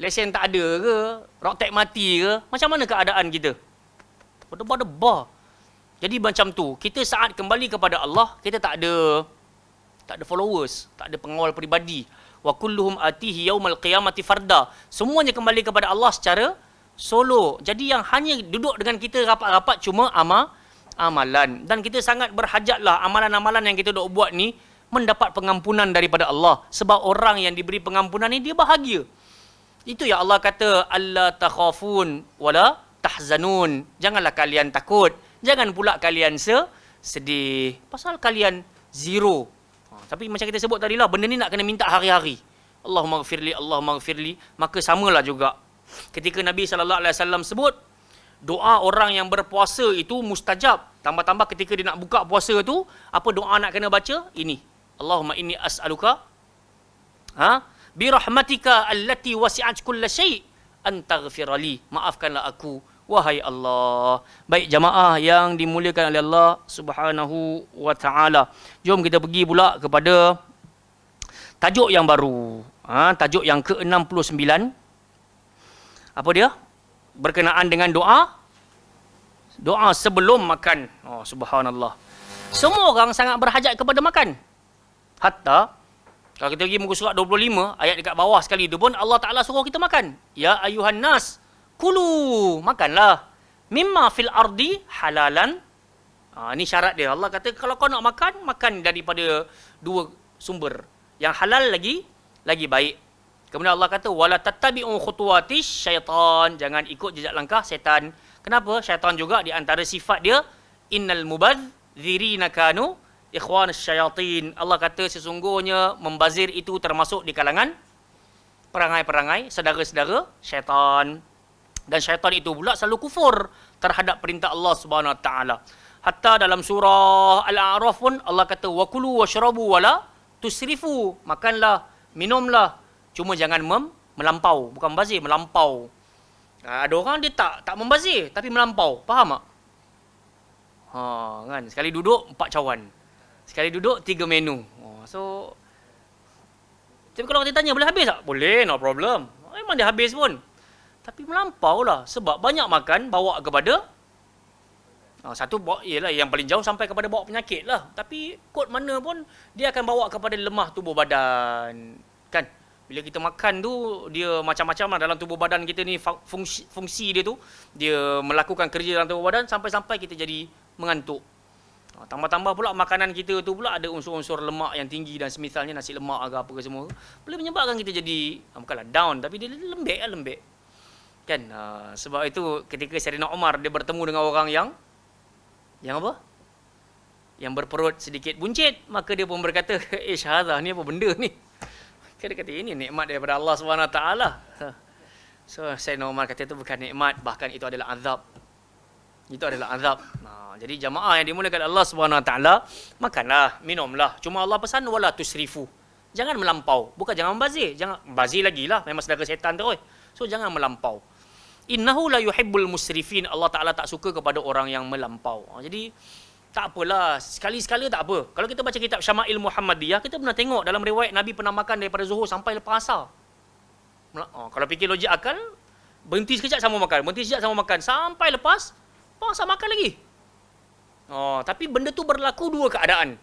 lesen tak ada ke, road tag mati ke, macam mana keadaan kita? Berdebar-debar. Jadi macam tu, kita saat kembali kepada Allah, kita tak ada followers, tak ada pengawal peribadi. Wa kulluhum atihi yaumal qiyamati farda. Semuanya kembali kepada Allah secara solo. Jadi yang hanya duduk dengan kita rapat-rapat cuma amalan. Dan kita sangat berhajatlah amalan-amalan yang kita duk buat ni mendapat pengampunan daripada Allah. Sebab orang yang diberi pengampunan ni dia bahagia. Itu ya Allah kata, alla takhafun wala tahzanun. Janganlah kalian takut, jangan pula kalian sedih pasal kalian zero. Tapi macam kita sebut tadi lah, benda ni nak kena minta hari-hari. Allahumma ghafirli, Allahumma ghafirli. Maka samalah juga ketika Nabi SAW sebut doa orang yang berpuasa itu mustajab. Tambah-tambah ketika dia nak buka puasa tu, apa doa nak kena baca? Ini, Allahumma inni as'aluka birahmatika allati wasi'at kulla syai' antaghfirali. Maafkanlah aku wahai Allah. Baik jamaah yang dimuliakan oleh Allah Subhanahu wa taala. Jom kita pergi pula kepada tajuk yang baru. Tajuk yang ke-69. Apa dia? Berkenaan dengan doa sebelum makan. Oh subhanallah. Semua orang sangat berhajat kepada makan. Hatta kalau kita pergi muka surat 25, ayat dekat bawah sekali tu pun Allah Taala suruh kita makan. Ya ayuhan nas, kulu, makanlah. Mimma fil ardi halalan. Ini syarat dia. Allah kata kalau kau nak makan, makan daripada dua sumber. Yang halal lagi baik. Kemudian Allah kata wala tattabi'u khutuwatis syaitan. Jangan ikut jejak langkah setan. Kenapa? Syaitan juga di antara sifat dia innal mubadzirina kanu ikhwan syayatin. Allah kata sesungguhnya membazir itu termasuk di kalangan perangai-perangai saudara-saudara syaitan. Dan syaitan itu pula selalu kufur terhadap perintah Allah Subhanahu Wa Taala. Hatta dalam surah Al-A'raf pun Allah kata wa kulu washrabu wala tusrifu. Makanlah, minumlah, Cuma jangan melampau, bukan membazir, melampau. Ada orang dia tak membazir tapi melampau. Faham tak? Kan sekali duduk 4 cawan. Sekali duduk 3 menu. So tapi kalau kita tanya boleh habis tak? Boleh, no problem. Memang dia habis pun. Tapi melampau lah sebab banyak makan bawa kepada satu ialah yang paling jauh sampai kepada bawa penyakit lah. Tapi kod mana pun dia akan bawa kepada lemah tubuh badan. Kan? Bila kita makan tu dia macam-macam lah dalam tubuh badan kita ni, fungsi dia tu dia melakukan kerja dalam tubuh badan sampai-sampai kita jadi mengantuk. Tambah-tambah pula makanan kita tu pula ada unsur-unsur lemak yang tinggi dan semisalnya nasi lemak ke apa ke semua. Boleh menyebabkan kita jadi bukanlah down tapi dia lembek. Kan? Sebab itu ketika Sayyidina Umar dia bertemu dengan orang yang apa? Yang berperut sedikit buncit, maka dia pun berkata, "Syahada, ni apa benda ni?" Dia kata, "Ini nikmat daripada Allah SWT." So Sayyidina Umar kata itu bukan nikmat, bahkan itu adalah azab. Itu adalah azab. Jadi jamaah yang dimulakan Allah SWT, makanlah, minumlah. Cuma Allah pesan wala tusrifu. Jangan melampau. Bukan jangan membazir. Jangan bazir lagi lah. Memang sedara setan tu. So jangan melampau. Innahu la yuhibbul musrifin. Allah Ta'ala tak suka kepada orang yang melampau. Jadi tak apalah. Sekali-sekala tak apa. Kalau kita baca kitab Syama'il Muhammadiyah, kita pernah tengok dalam riwayat Nabi pernah makan daripada zuhur sampai lepas asar. Kalau fikir logik akal, berhenti sekejap sama makan. Berhenti sekejap sama makan. Sampai lepas asar makan lagi. Tapi benda tu berlaku dua keadaan.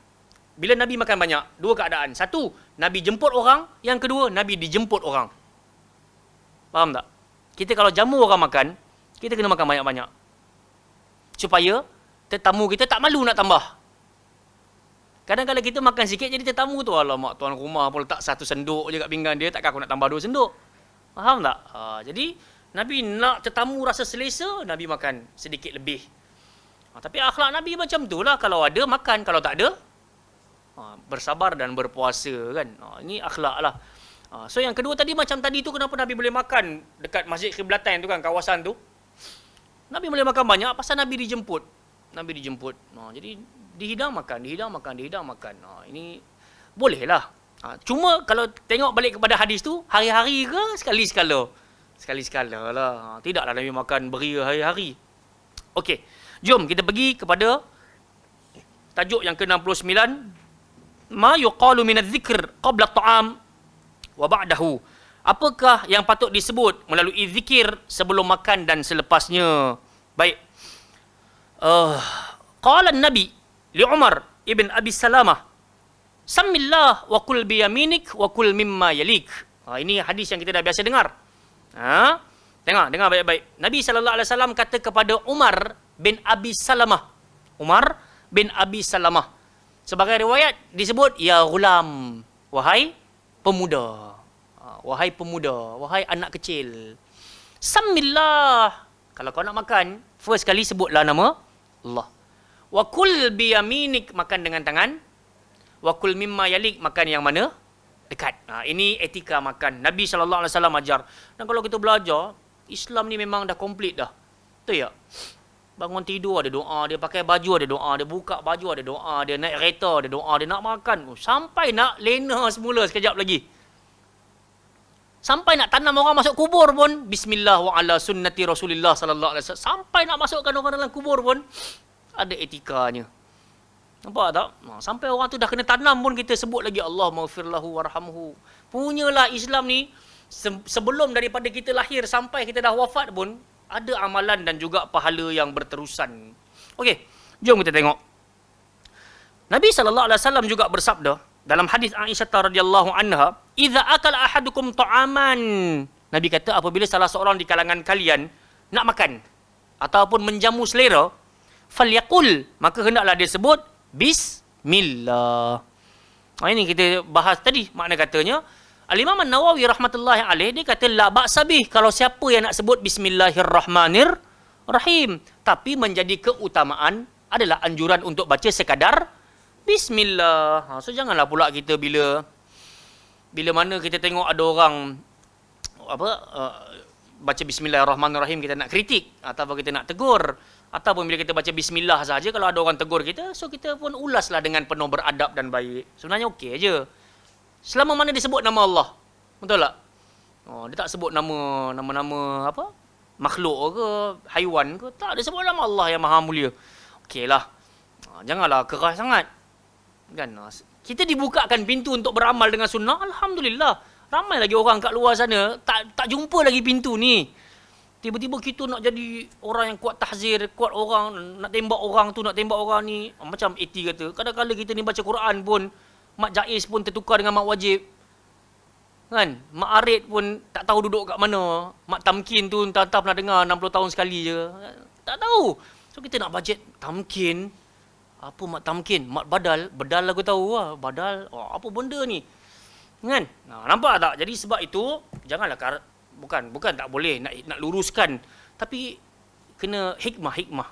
Bila Nabi makan banyak, dua keadaan. Satu, Nabi jemput orang. Yang kedua, Nabi dijemput orang. Faham tak? Kita kalau jamu orang makan, kita kena makan banyak-banyak. Supaya tetamu kita tak malu nak tambah. Kadang-kadang kita makan sikit, jadi tetamu tu, alamak, tuan rumah pun letak 1 senduk je kat pinggan dia, takkan aku nak tambah 2 senduk. Faham tak? Jadi, Nabi nak tetamu rasa selesa, Nabi makan sedikit lebih. Tapi akhlak Nabi macam tu lah. Kalau ada, makan. Kalau tak ada, bersabar dan berpuasa kan. Ini akhlak lah. So yang kedua tadi, macam tadi tu kenapa Nabi boleh makan dekat Masjid Khiblatan tu kan, kawasan tu. Nabi boleh makan banyak pasal Nabi dijemput. Jadi dihidang makan. Ini boleh lah. Cuma kalau tengok balik kepada hadis tu, hari-hari ke sekali-sekala? Sekali-sekala lah. Tidaklah Nabi makan beria hari-hari. Okey. Jom kita pergi kepada tajuk yang ke-69. Ma yuqalu min adh-dhikr qabla at-ta'am wa ba'dahu. Apakah yang patut disebut melalui zikir sebelum makan dan selepasnya? Baik. Qala an-nabi li Umar ibn Abi Salamah, "Sammillah wa kul bi yaminik wa kul mimma yalik." Ini hadis yang kita dah biasa dengar. Dengar baik-baik. Nabi sallallahu alaihi wasallam kata kepada Umar bin Abi Salamah. Umar bin Abi Salamah. Sebagai riwayat disebut, "Ya ghulam," wahai pemuda. Wahai pemuda, wahai anak kecil. Sammillah. Kalau kau nak makan, first kali sebutlah nama Allah. Wa kul bi yaminik, makan dengan tangan. Wa kul mimma yalik, makan yang mana? Dekat. Ini etika makan. Nabi sallallahu alaihi wasallam ajar. Dan kalau kita belajar, Islam ni memang dah komplit dah. Betul tak? Bangun tidur ada doa, dia pakai baju ada doa, dia buka baju ada doa, dia naik kereta ada doa, dia nak makan. Sampai nak lena semula sekejap lagi. Sampai nak tanam orang masuk kubur pun, bismillah wa ala sunnati Rasulillah sallallahu alaihi wasallam. Sampai nak masukkan orang dalam kubur pun ada etikanya. Nampak tak? Sampai orang tu dah kena tanam pun kita sebut lagi Allah maghfirlahu warhamhu. Punyalah Islam ni sebelum daripada kita lahir sampai kita dah wafat pun ada amalan dan juga pahala yang berterusan. Okey, jom kita tengok. Nabi sallallahu alaihi wasallam juga bersabda dalam hadis Aisyah radhiyallahu anha, "Idza akala ahadukum ta'aman." Nabi kata apabila salah seorang di kalangan kalian nak makan ataupun menjamu selera, falyaqul, maka hendaklah dia sebut bismillah. Ini kita bahas tadi, makna katanya Al-Imam An-Nawawi rahmatullahi alaih, dia kata la ba'sa bih kalau siapa yang nak sebut bismillahirrahmanirrahim, tapi menjadi keutamaan adalah anjuran untuk baca sekadar bismillah. So janganlah pula kita bila mana kita tengok ada orang baca bismillahirrahmanirrahim kita nak kritik ataupun kita nak tegur, ataupun bila kita baca bismillah saja kalau ada orang tegur kita, so kita pun ulaslah dengan penuh beradab dan baik. Sebenarnya okey aje. Selama mana disebut nama Allah. Betul tak? Dia tak sebut nama-nama apa? Makhluk ke, haiwan ke, tak, dia sebut nama Allah yang Maha Mulia. Okeylah. Janganlah keras sangat. Kan? Kita dibukakan pintu untuk beramal dengan sunnah, alhamdulillah. Ramai lagi orang kat luar sana tak jumpa lagi pintu ni. Tiba-tiba kita nak jadi orang yang kuat tahzir, kuat orang, nak tembak orang tu, nak tembak orang ni. Macam Eti kata, kadang-kadang kita ni baca Quran pun, mak jaiz pun tertukar dengan mak wajib. Kan? Mak arid pun tak tahu duduk kat mana. Mak tamkin tu entah-entah pernah dengar 60 tahun sekali je. Tak tahu. So kita nak bajet tamkin. Apa mak tamkin? Mak badal. Badal aku tahu lah. Badal. Apa benda ni? Kan? Nampak tak? Jadi sebab itu, janganlah bukan tak boleh nak luruskan, tapi kena hikmah.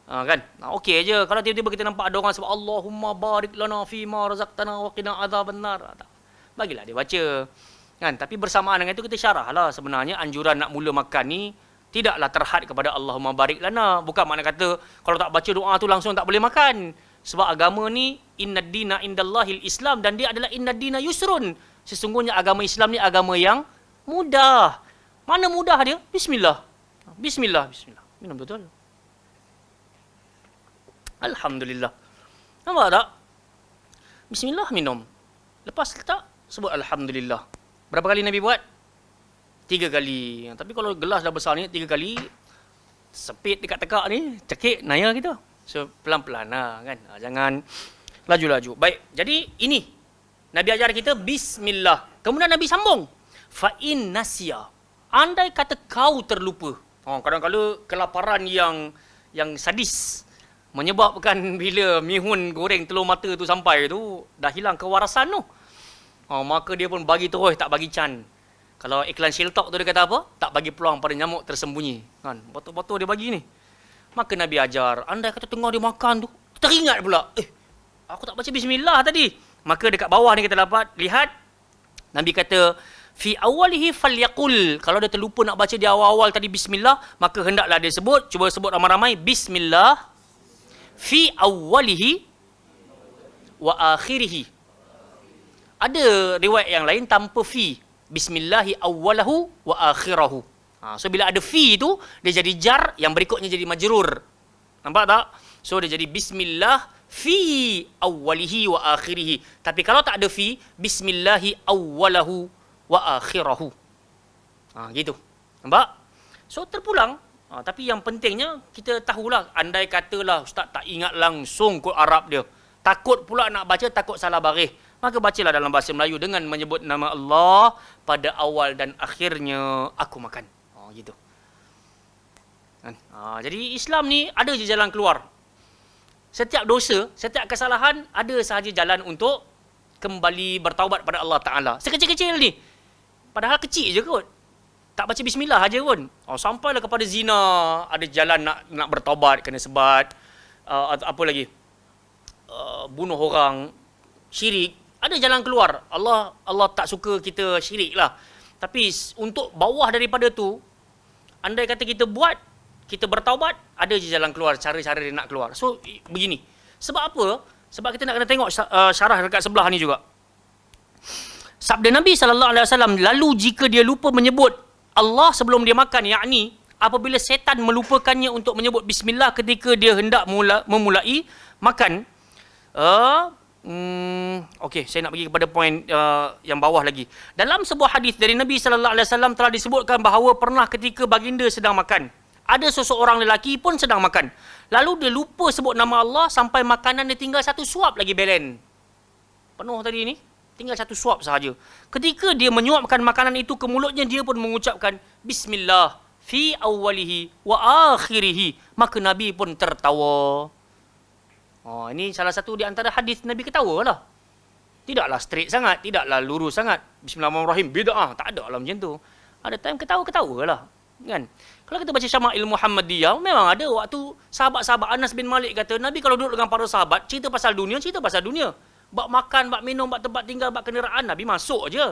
Kan? Okey je kalau tiba-tiba kita nampak ada orang sebut Allahumma barik lana fi ma razaqtana wa qina adzabannar. Bagilah dia baca. Kan? Tapi bersamaan dengan itu kita syarahlah sebenarnya anjuran nak mula makan ni tidaklah terhad kepada Allahumma barik lana. Bukan makna kata kalau tak baca doa tu langsung tak boleh makan. Sebab agama ni innad dina indallahil Islam, dan dia adalah innad dina yusrun. Sesungguhnya agama Islam ni agama yang mudah. Mana mudah dia? Bismillah. Bismillah. Minum betul. Alhamdulillah. Nampak tak? Bismillah, minum. Lepas letak, sebut Alhamdulillah. Berapa kali Nabi buat? 3 kali. Tapi kalau gelas dah besar ni, 3 kali, sepit dekat tekak ni, cekik naya kita. So, pelan-pelan lah kan. Jangan laju-laju. Baik, jadi ini. Nabi ajar kita Bismillah. Kemudian Nabi sambung. Fa'in nasya. Andai kata kau terlupa. Kadang-kadang kelaparan yang sadis menyebabkan bila mihun goreng telur mata tu sampai tu, dah hilang kewarasan tu. Maka dia pun bagi terus, tak bagi can. Kalau iklan Shiltok tu dia kata apa? Tak bagi peluang pada nyamuk tersembunyi. Kan? Betul-betul dia bagi ni. Maka Nabi ajar, andai kata tengah dia makan tu, teringat pula, aku tak baca Bismillah tadi. Maka dekat bawah ni kita dapat lihat, Nabi kata, fi awalihi falyaqul. Kalau dia terlupa nak baca di awal-awal tadi Bismillah, maka hendaklah dia sebut, cuba sebut ramai-ramai, Bismillah, fi awalihi wa akhirihi. Ada riwayat yang lain tanpa fi. Bismillahi awwalahu wa akhirahu. So bila ada fi tu, dia jadi jar, yang berikutnya jadi majrur. Nampak tak? So dia jadi Bismillah fi awwalihi wa akhirihi. Tapi kalau tak ada fi, Bismillahi awwalahu wa akhirahu. Gitu. Nampak? So terpulang. Tapi yang pentingnya kita tahulah, andai katalah ustaz tak ingat langsung kod Arab dia. Takut pula nak baca, takut salah baris. Maka bacalah dalam bahasa Melayu dengan menyebut nama Allah pada awal dan akhirnya aku makan. Gitu. Jadi Islam ni ada je jalan keluar. Setiap dosa, setiap kesalahan ada sahaja jalan untuk kembali bertaubat pada Allah Ta'ala. Sekecil-kecil ni. Padahal kecil je kot. Tak baca bismillah aja pun. Sampailah kepada zina, ada jalan nak bertaubat, kena sebat. Apa lagi? Bunuh orang, syirik. Ada jalan keluar. Allah tak suka kita syirik lah. Tapi untuk bawah daripada tu, andai kata kita buat, kita bertaubat, ada je jalan keluar, cara-cara dia nak keluar. So, begini. Sebab apa? Sebab kita nak kena tengok syarah dekat sebelah ni juga. Sabda Nabi SAW, lalu jika dia lupa menyebut Allah sebelum dia makan, yakni apabila setan melupakannya untuk menyebut bismillah ketika dia hendak memulai makan. Okey, saya nak pergi kepada poin yang bawah lagi. Dalam sebuah hadis dari Nabi SAW telah disebutkan bahawa pernah ketika baginda sedang makan, ada seseorang lelaki pun sedang makan. Lalu dia lupa sebut nama Allah sampai makanan dia tinggal satu suap lagi belen. Penuh tadi ni, tinggal satu suap sahaja. Ketika dia menyuapkan makanan itu ke mulutnya, dia pun mengucapkan Bismillah fi awwalihi wa akhirihi. Maka Nabi pun tertawa. Ini salah satu di antara hadis Nabi ketawa lah. Tidaklah straight sangat, tidaklah lurus sangat. Bismillahirrahmanirrahim, bid'ah. Tak ada lah macam tu. Ada time ketawa-ketawa lah. Kan? Kalau kita baca Syama'il Muhammadiyah, memang ada waktu sahabat-sahabat. Anas bin Malik kata, Nabi kalau duduk dengan para sahabat, cerita pasal dunia. Bak makan, bak minum, bak tempat tinggal, bak kenderaan, Nabi masuk je.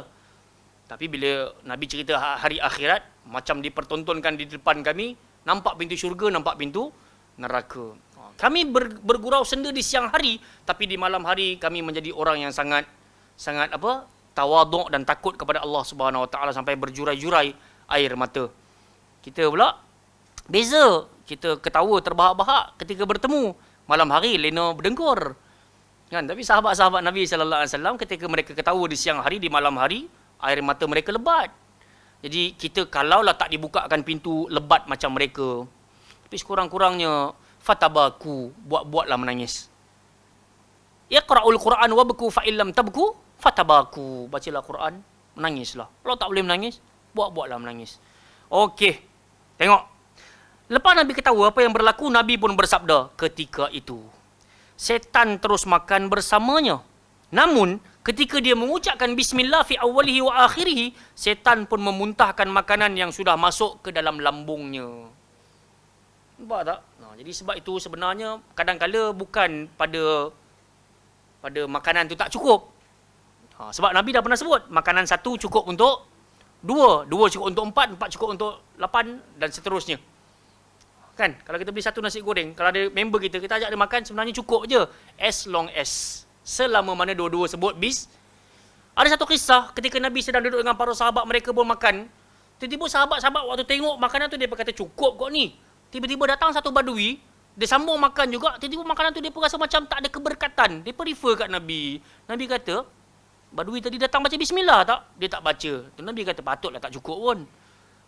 Tapi bila Nabi cerita hari akhirat, macam dipertontonkan di depan kami, nampak pintu syurga, nampak pintu neraka. Kami bergurau senda di siang hari, tapi di malam hari kami menjadi orang yang sangat tawaduk dan takut kepada Allah Subhanahu Wa Taala sampai berjurai-jurai air mata. Kita pula beza. Kita ketawa terbahak-bahak ketika bertemu. Malam hari lena berdengkur. Kan? Tapi sahabat-sahabat Nabi sallallahu alaihi wasallam ketika mereka ketawa di siang hari, di malam hari, air mata mereka lebat. Jadi kita kalaulah tak dibukakan pintu lebat macam mereka, tapi sekurang-kurangnya fatabaku, buat-buatlah menangis. Iqra'ul Quran wabku fa illam tabku fatabaku. Bacalah Quran, menangislah. Kalau tak boleh menangis, buat-buatlah menangis. Okey. Tengok. Lepas Nabi ketawa apa yang berlaku, Nabi pun bersabda, ketika itu setan terus makan bersamanya. Namun ketika dia mengucapkan bismillah fi awwalihi wa akhirih, setan pun memuntahkan makanan yang sudah masuk ke dalam lambungnya. Nampak tak? Nah, jadi sebab itu sebenarnya kadang-kala bukan pada makanan tu tak cukup. Sebab Nabi dah pernah sebut, makanan satu cukup untuk dua, dua cukup untuk empat, empat cukup untuk 8 dan seterusnya. Kan? Kalau kita beli satu nasi goreng, kalau ada member kita ajak dia makan, sebenarnya cukup je. As long as. Selama mana dua-dua sebut bis. Ada satu kisah, ketika Nabi sedang duduk dengan para sahabat, mereka pun makan. Tiba-tiba sahabat-sahabat waktu tengok makanan tu, dia kata cukup kok ni. Tiba-tiba datang satu badui, dia sambung makan juga, tiba-tiba makanan tu dia pun rasa macam tak ada keberkatan. Dia pun refer kat Nabi. Nabi kata, badui tadi datang baca bismillah tak? Dia tak baca. Nabi kata, patutlah tak cukup pun.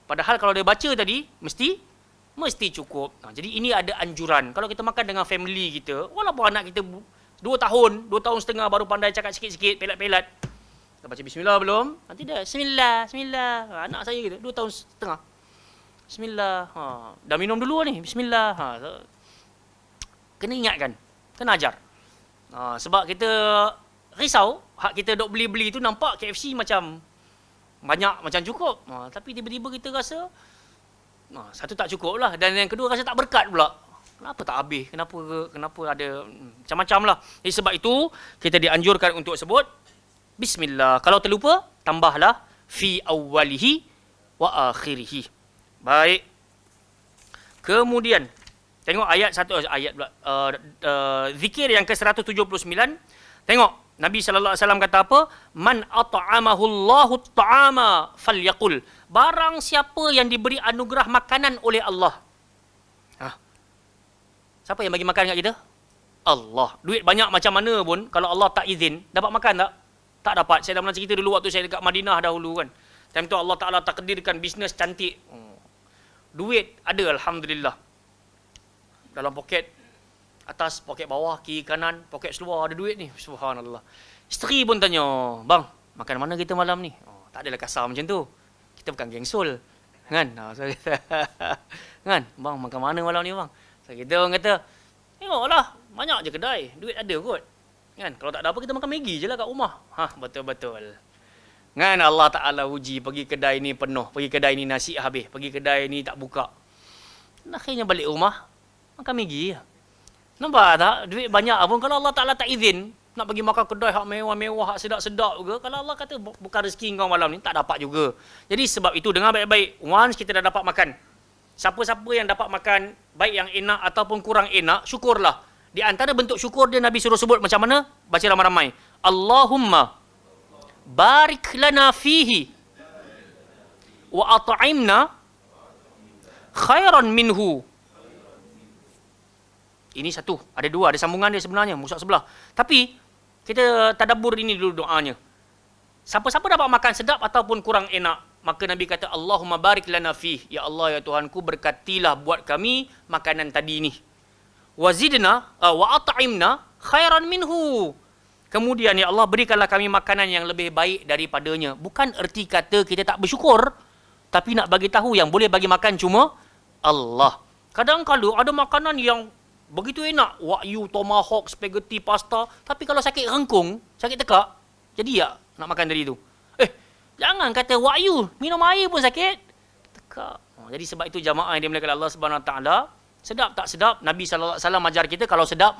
Padahal kalau dia baca tadi, mesti cukup. Jadi ini ada anjuran. Kalau kita makan dengan family kita, walaupun anak kita 2 tahun setengah baru pandai cakap sikit-sikit, pelat-pelat. Dah baca bismillah belum? Nanti dah, bismillah. Anak saya gitu, 2 tahun setengah. Bismillah. Dah minum dulu ni, bismillah. Kena ingatkan, kena ajar. Sebab kita risau, hak kita dok beli-beli tu nampak KFC macam banyak, macam cukup. Tapi tiba-tiba kita rasa satu tak cukup lah. Dan yang kedua rasa tak berkat pula. Kenapa tak habis? Kenapa ada macam-macam lah. Jadi sebab itu kita dianjurkan untuk sebut bismillah. Kalau terlupa, tambahlah fi awwalihi wa akhirihi. Baik. Kemudian tengok ayat satu ayat pula. Zikir yang ke-179. Tengok Nabi sallallahu alaihi wasallam kata apa? Man at'amahu Allahu ta'ama falyaqul. Barang siapa yang diberi anugerah makanan oleh Allah. Siapa yang bagi makan kat kita? Allah. Duit banyak macam mana pun, kalau Allah tak izin, dapat makan tak? Tak dapat. Saya dah pernah cerita dulu waktu saya dekat Madinah dahulu kan. Time tu Allah Ta'ala takdirkan bisnes cantik. Duit ada, Alhamdulillah. Dalam poket atas, poket bawah, kiri kanan, poket seluar ada duit ni. Subhanallah. Isteri pun tanya, bang, makan mana kita malam ni? Tak adalah kasar macam tu. Kita bukan geng Sol. Kan? So kita, kan? Bang, makan mana malam ni bang? So kita orang kata, tengoklah, banyak je kedai. Duit ada kot. Kan? Kalau tak ada apa, kita makan Maggi je lah kat rumah. Betul-betul. Kan Allah Ta'ala uji, pergi kedai ni penuh. Pergi kedai ni nasi habis. Pergi kedai ni tak buka. Akhirnya balik rumah, makan Maggi je. Nampak tak? Duit banyak pun kalau Allah Ta'ala tak izin, nak pergi makan kedai hak mewah-mewah, hak sedap-sedap juga. Kalau Allah kata bukan rezeki kau malam ni, tak dapat juga. Jadi sebab itu, dengar baik-baik. Once kita dah dapat makan, siapa-siapa yang dapat makan, baik yang enak ataupun kurang enak, syukurlah. Di antara bentuk syukur dia, Nabi suruh sebut macam mana? Baca ramai-ramai. Allahumma barik lana fihi wa at'imna khairan minhu. Ini satu. Ada dua. Ada sambungan dia sebenarnya. Musak sebelah. Tapi, kita tadabbur ini dulu doanya. Siapa-siapa dapat makan sedap ataupun kurang enak, maka Nabi kata, Allahumma barik lana fih. Ya Allah, ya Tuhanku, berkatilah buat kami makanan tadi ni. Wazidna, wa at'imna khairan minhu. Kemudian, ya Allah, berikanlah kami makanan yang lebih baik daripadanya. Bukan erti kata kita tak bersyukur, tapi nak bagi tahu yang boleh bagi makan cuma Allah. Kadang-kadang ada makanan yang begitu enak, wagyu, tomahawk, spaghetti, pasta. Tapi kalau sakit rengkung, sakit tekak, jadi ya nak makan dari itu. Jangan kata wagyu, minum air pun sakit tekak. Jadi sebab itu jamaah yang dimuliakan Allah Subhanahu Wa Taala, sedap tak sedap, Nabi sallallahu alaihi wasallam ajar kita kalau sedap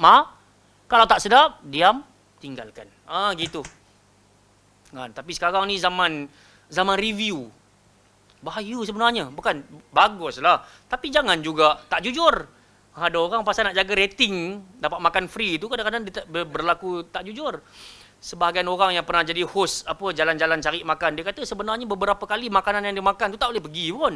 kalau tak sedap diam, tinggalkan. Gitu. Tapi sekarang ni zaman review. Bahaya sebenarnya, bukan baguslah, tapi jangan juga tak jujur. Ada orang pasal nak jaga rating, dapat makan free tu kadang-kadang dia berlaku tak jujur. Sebahagian orang yang pernah jadi host jalan-jalan cari makan, dia kata sebenarnya beberapa kali makanan yang dia makan tu tak boleh pergi pun.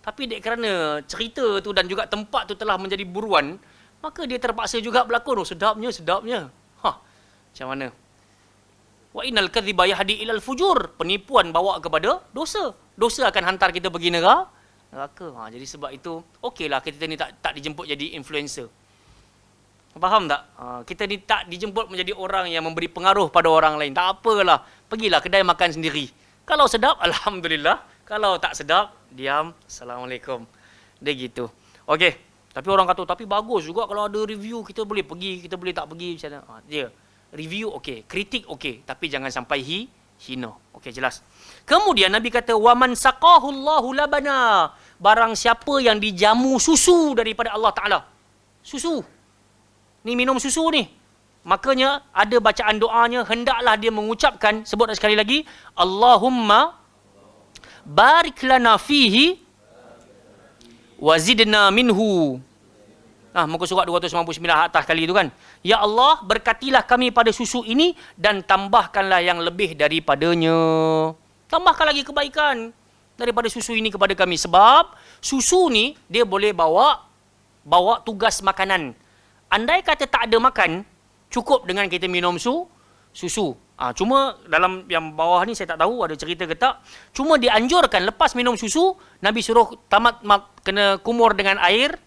Tapi dek kerana cerita tu dan juga tempat tu telah menjadi buruan, maka dia terpaksa juga berlakon. Oh, sedapnya. Macam mana? Wa innal kadhiba yahdi ilal fujur. Penipuan bawa kepada dosa. Dosa akan hantar kita pergi neraka. Jadi sebab itu, okeylah kita ni tak dijemput jadi influencer. Faham tak? Kita ni tak dijemput menjadi orang yang memberi pengaruh pada orang lain. Tak apalah. Pergilah kedai makan sendiri. Kalau sedap, alhamdulillah. Kalau tak sedap, diam. Assalamualaikum. Dia gitu. Okey. Tapi orang kata, tapi bagus juga kalau ada review, kita boleh pergi, kita boleh tak pergi. Macam mana? Dia. Review okey. Kritik okey. Tapi jangan sampai hina. Okey, jelas. Kemudian Nabi kata, وَمَنْ سَقَاهُ اللَّهُ لَبَنَا. Barang siapa yang dijamu susu daripada Allah Ta'ala. Susu. Ni minum susu ni. Makanya ada bacaan doanya, hendaklah dia mengucapkan, sebut sekali lagi, Allahumma barik lana fihi wa zidna minhu. Muka surat 299 atas kali itu kan. Ya Allah, berkatilah kami pada susu ini dan tambahkanlah yang lebih daripadanya. Tambahkan lagi kebaikan daripada susu ini kepada kami. Sebab susu ni dia boleh bawa tugas makanan. Andai kata tak ada makan, cukup dengan kita minum susu. Cuma dalam yang bawah ni saya tak tahu ada cerita ke tak. Cuma dianjurkan lepas minum susu, Nabi suruh kena kumur dengan air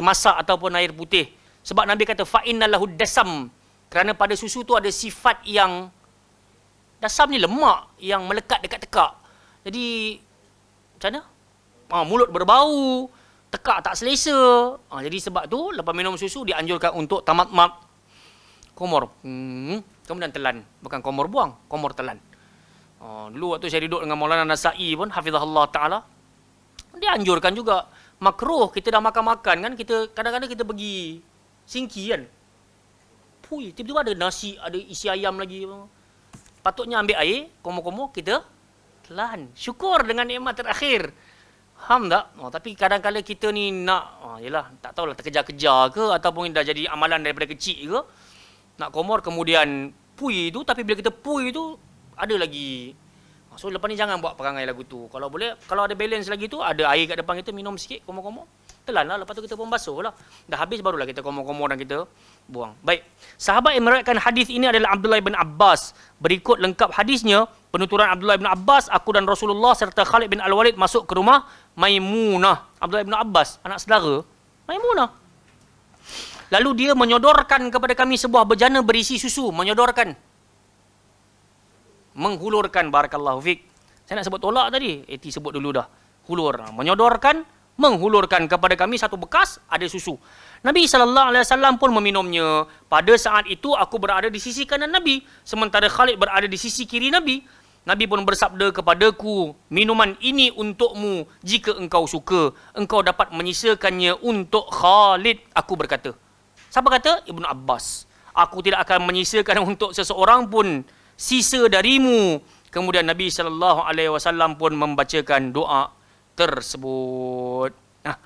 masak ataupun air putih. Sebab Nabi kata fa'inna lahu dasam. Kerana pada susu tu ada sifat yang dasam ni lemak yang melekat dekat tekak. Jadi macam mana? Mulut berbau, tekak tak selesa. Jadi sebab tu lepas minum susu dianjurkan untuk tamat komor. Kemudian telan. Bukan komor buang, komor telan. Dulu waktu saya duduk dengan Maulana Nasai pun, hafizahullah ta'ala, dia anjurkan juga. Makruh kita dah makan-makan kan, kita kadang-kadang kita pergi singki kan. Tiba-tiba ada nasi, ada isi ayam lagi. Patutnya ambil air, komo-komo, kita telan. Syukur dengan nikmat terakhir. Faham tak? Tapi kadang-kadang kita ni nak, yelah, tak tahulah terkejar-kejar ke, ataupun dah jadi amalan daripada kecil ke, nak komor kemudian pui tu, tapi bila kita pui tu, ada lagi. So lepas ni jangan buat perangai lagu tu. Kalau boleh, kalau ada balance lagi tu, ada air kat depan kita, minum sikit, komo-komo, telan lah, lepas tu kita pun basuh lah. Dah habis barulah kita komo-komo dan kita buang. Baik, sahabat yang meriwayatkan hadis ini adalah Abdullah bin Abbas. Berikut lengkap hadisnya, penuturan Abdullah bin Abbas, aku dan Rasulullah serta Khalid bin Al-Walid masuk ke rumah Maimunah. Abdullah bin Abbas, anak saudara Maimunah. Lalu dia menyodorkan kepada kami sebuah bejana berisi susu. Menyodorkan, menghulurkan, barakallahu fik. Saya nak sebut tolak tadi, Eti sebut dulu dah. Hulur, menyodorkan, menghulurkan kepada kami satu bekas ada susu. Nabi SAW pun meminumnya. Pada saat itu aku berada di sisi kanan Nabi, sementara Khalid berada di sisi kiri Nabi. Nabi pun bersabda kepadaku, minuman ini untukmu jika engkau suka. Engkau dapat menyisakannya untuk Khalid. Aku berkata. Siapa kata? Ibnu Abbas. Aku tidak akan menyisakan untuk seseorang pun sisa darimu. Kemudian Nabi SAW pun membacakan doa tersebut.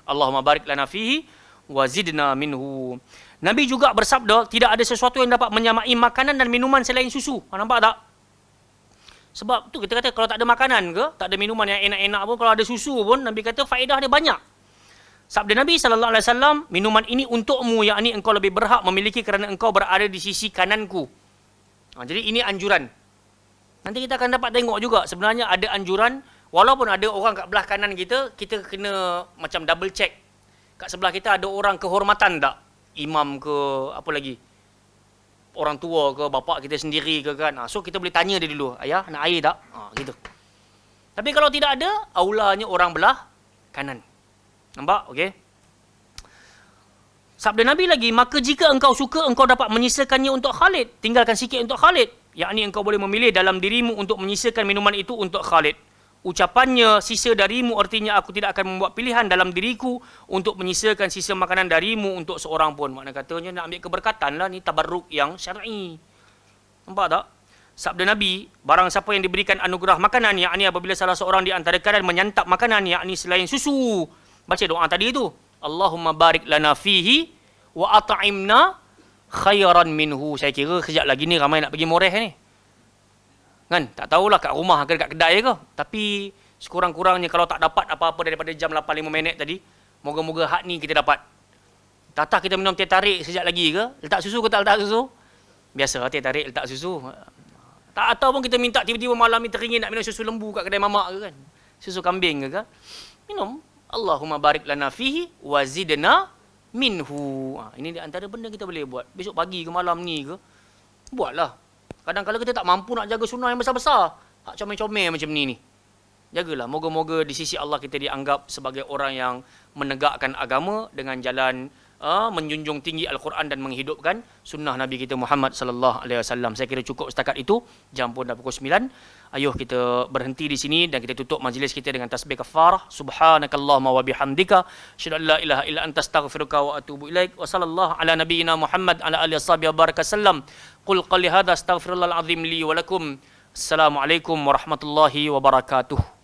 Allahumma barik lana fihi wa zidna minhu. Nabi juga bersabda, tidak ada sesuatu yang dapat menyamai makanan dan minuman selain susu. Nampak tak? Sebab tu kita kata kalau tak ada makanan ke, tak ada minuman yang enak-enak pun, kalau ada susu pun, Nabi kata faedah dia banyak. Sabda Nabi SAW, minuman ini untukmu, yakni engkau lebih berhak memiliki kerana engkau berada di sisi kananku. Jadi ini anjuran. Nanti kita akan dapat tengok juga, sebenarnya ada anjuran, walaupun ada orang kat belah kanan kita, kita kena macam double check. Kat sebelah kita ada orang kehormatan tak? Imam ke, apa lagi? Orang tua ke, bapak kita sendiri ke kan. So kita boleh tanya dia dulu, ayah nak air tak? Gitu. Tapi kalau tidak ada, aulanya orang belah kanan. Nampak? Okey. Sabda Nabi lagi, maka jika engkau suka, engkau dapat menyisakannya untuk Khalid. Tinggalkan sikit untuk Khalid. Yakni engkau boleh memilih dalam dirimu untuk menyisakan minuman itu untuk Khalid. Ucapannya sisa darimu artinya aku tidak akan membuat pilihan dalam diriku untuk menyisakan sisa makanan darimu untuk seorang pun. Makna katanya nak ambil keberkatan lah, ni tabarruk yang syar'i. Nampak tak? Sabda Nabi, barang siapa yang diberikan anugerah makanan, yakni apabila salah seorang di antara kalian menyantap makanan, yakni selain susu. Baca doa tadi tu. Allahumma barik lana fihi wa at'imna khairan minhu. Saya kira kejap lagi ni ramai nak pergi Moreh ni. Kan? Tak tahulah kat rumah ke dekat kedai ke. Tapi sekurang-kurangnya kalau tak dapat apa-apa daripada jam 8.05 tadi, moga-moga hak ni kita dapat. Tatah kita minum teh tarik sekejap lagi ke? Letak susu ke tak letak susu? Biasa teh tarik letak susu. Tak atau pun kita minta tiba-tiba malam ni teringin nak minum susu lembu kat kedai mamak ke kan? Susu kambing ke kan? Minum. Allahumma barik lana fihi wa zidna minhu. Ini di antara benda kita boleh buat. Besok pagi ke malam ni ke, buatlah. Kadang-kadang kita tak mampu nak jaga sunnah yang besar-besar. Hak comel-comel macam ni. Jagalah. Moga-moga di sisi Allah kita dianggap sebagai orang yang menegakkan agama dengan jalan menjunjung tinggi Al-Quran dan menghidupkan sunnah Nabi kita Muhammad sallallahu alaihi wasallam. Saya kira cukup setakat itu. Jam pun dah pukul 9. Ayuh kita berhenti di sini dan kita tutup majlis kita dengan tasbih kafarah. Subhanakallahumma wa bihamdika asyhadu an la ilaha illa anta astaghfiruka wa atubu ilaik. Wa sallallahu ala nabiyyina Muhammad ala alihi washabihi barakasallam. Qul qali hadza astaghfirullahal azim li wa lakum. Assalamualaikum warahmatullahi wabarakatuh.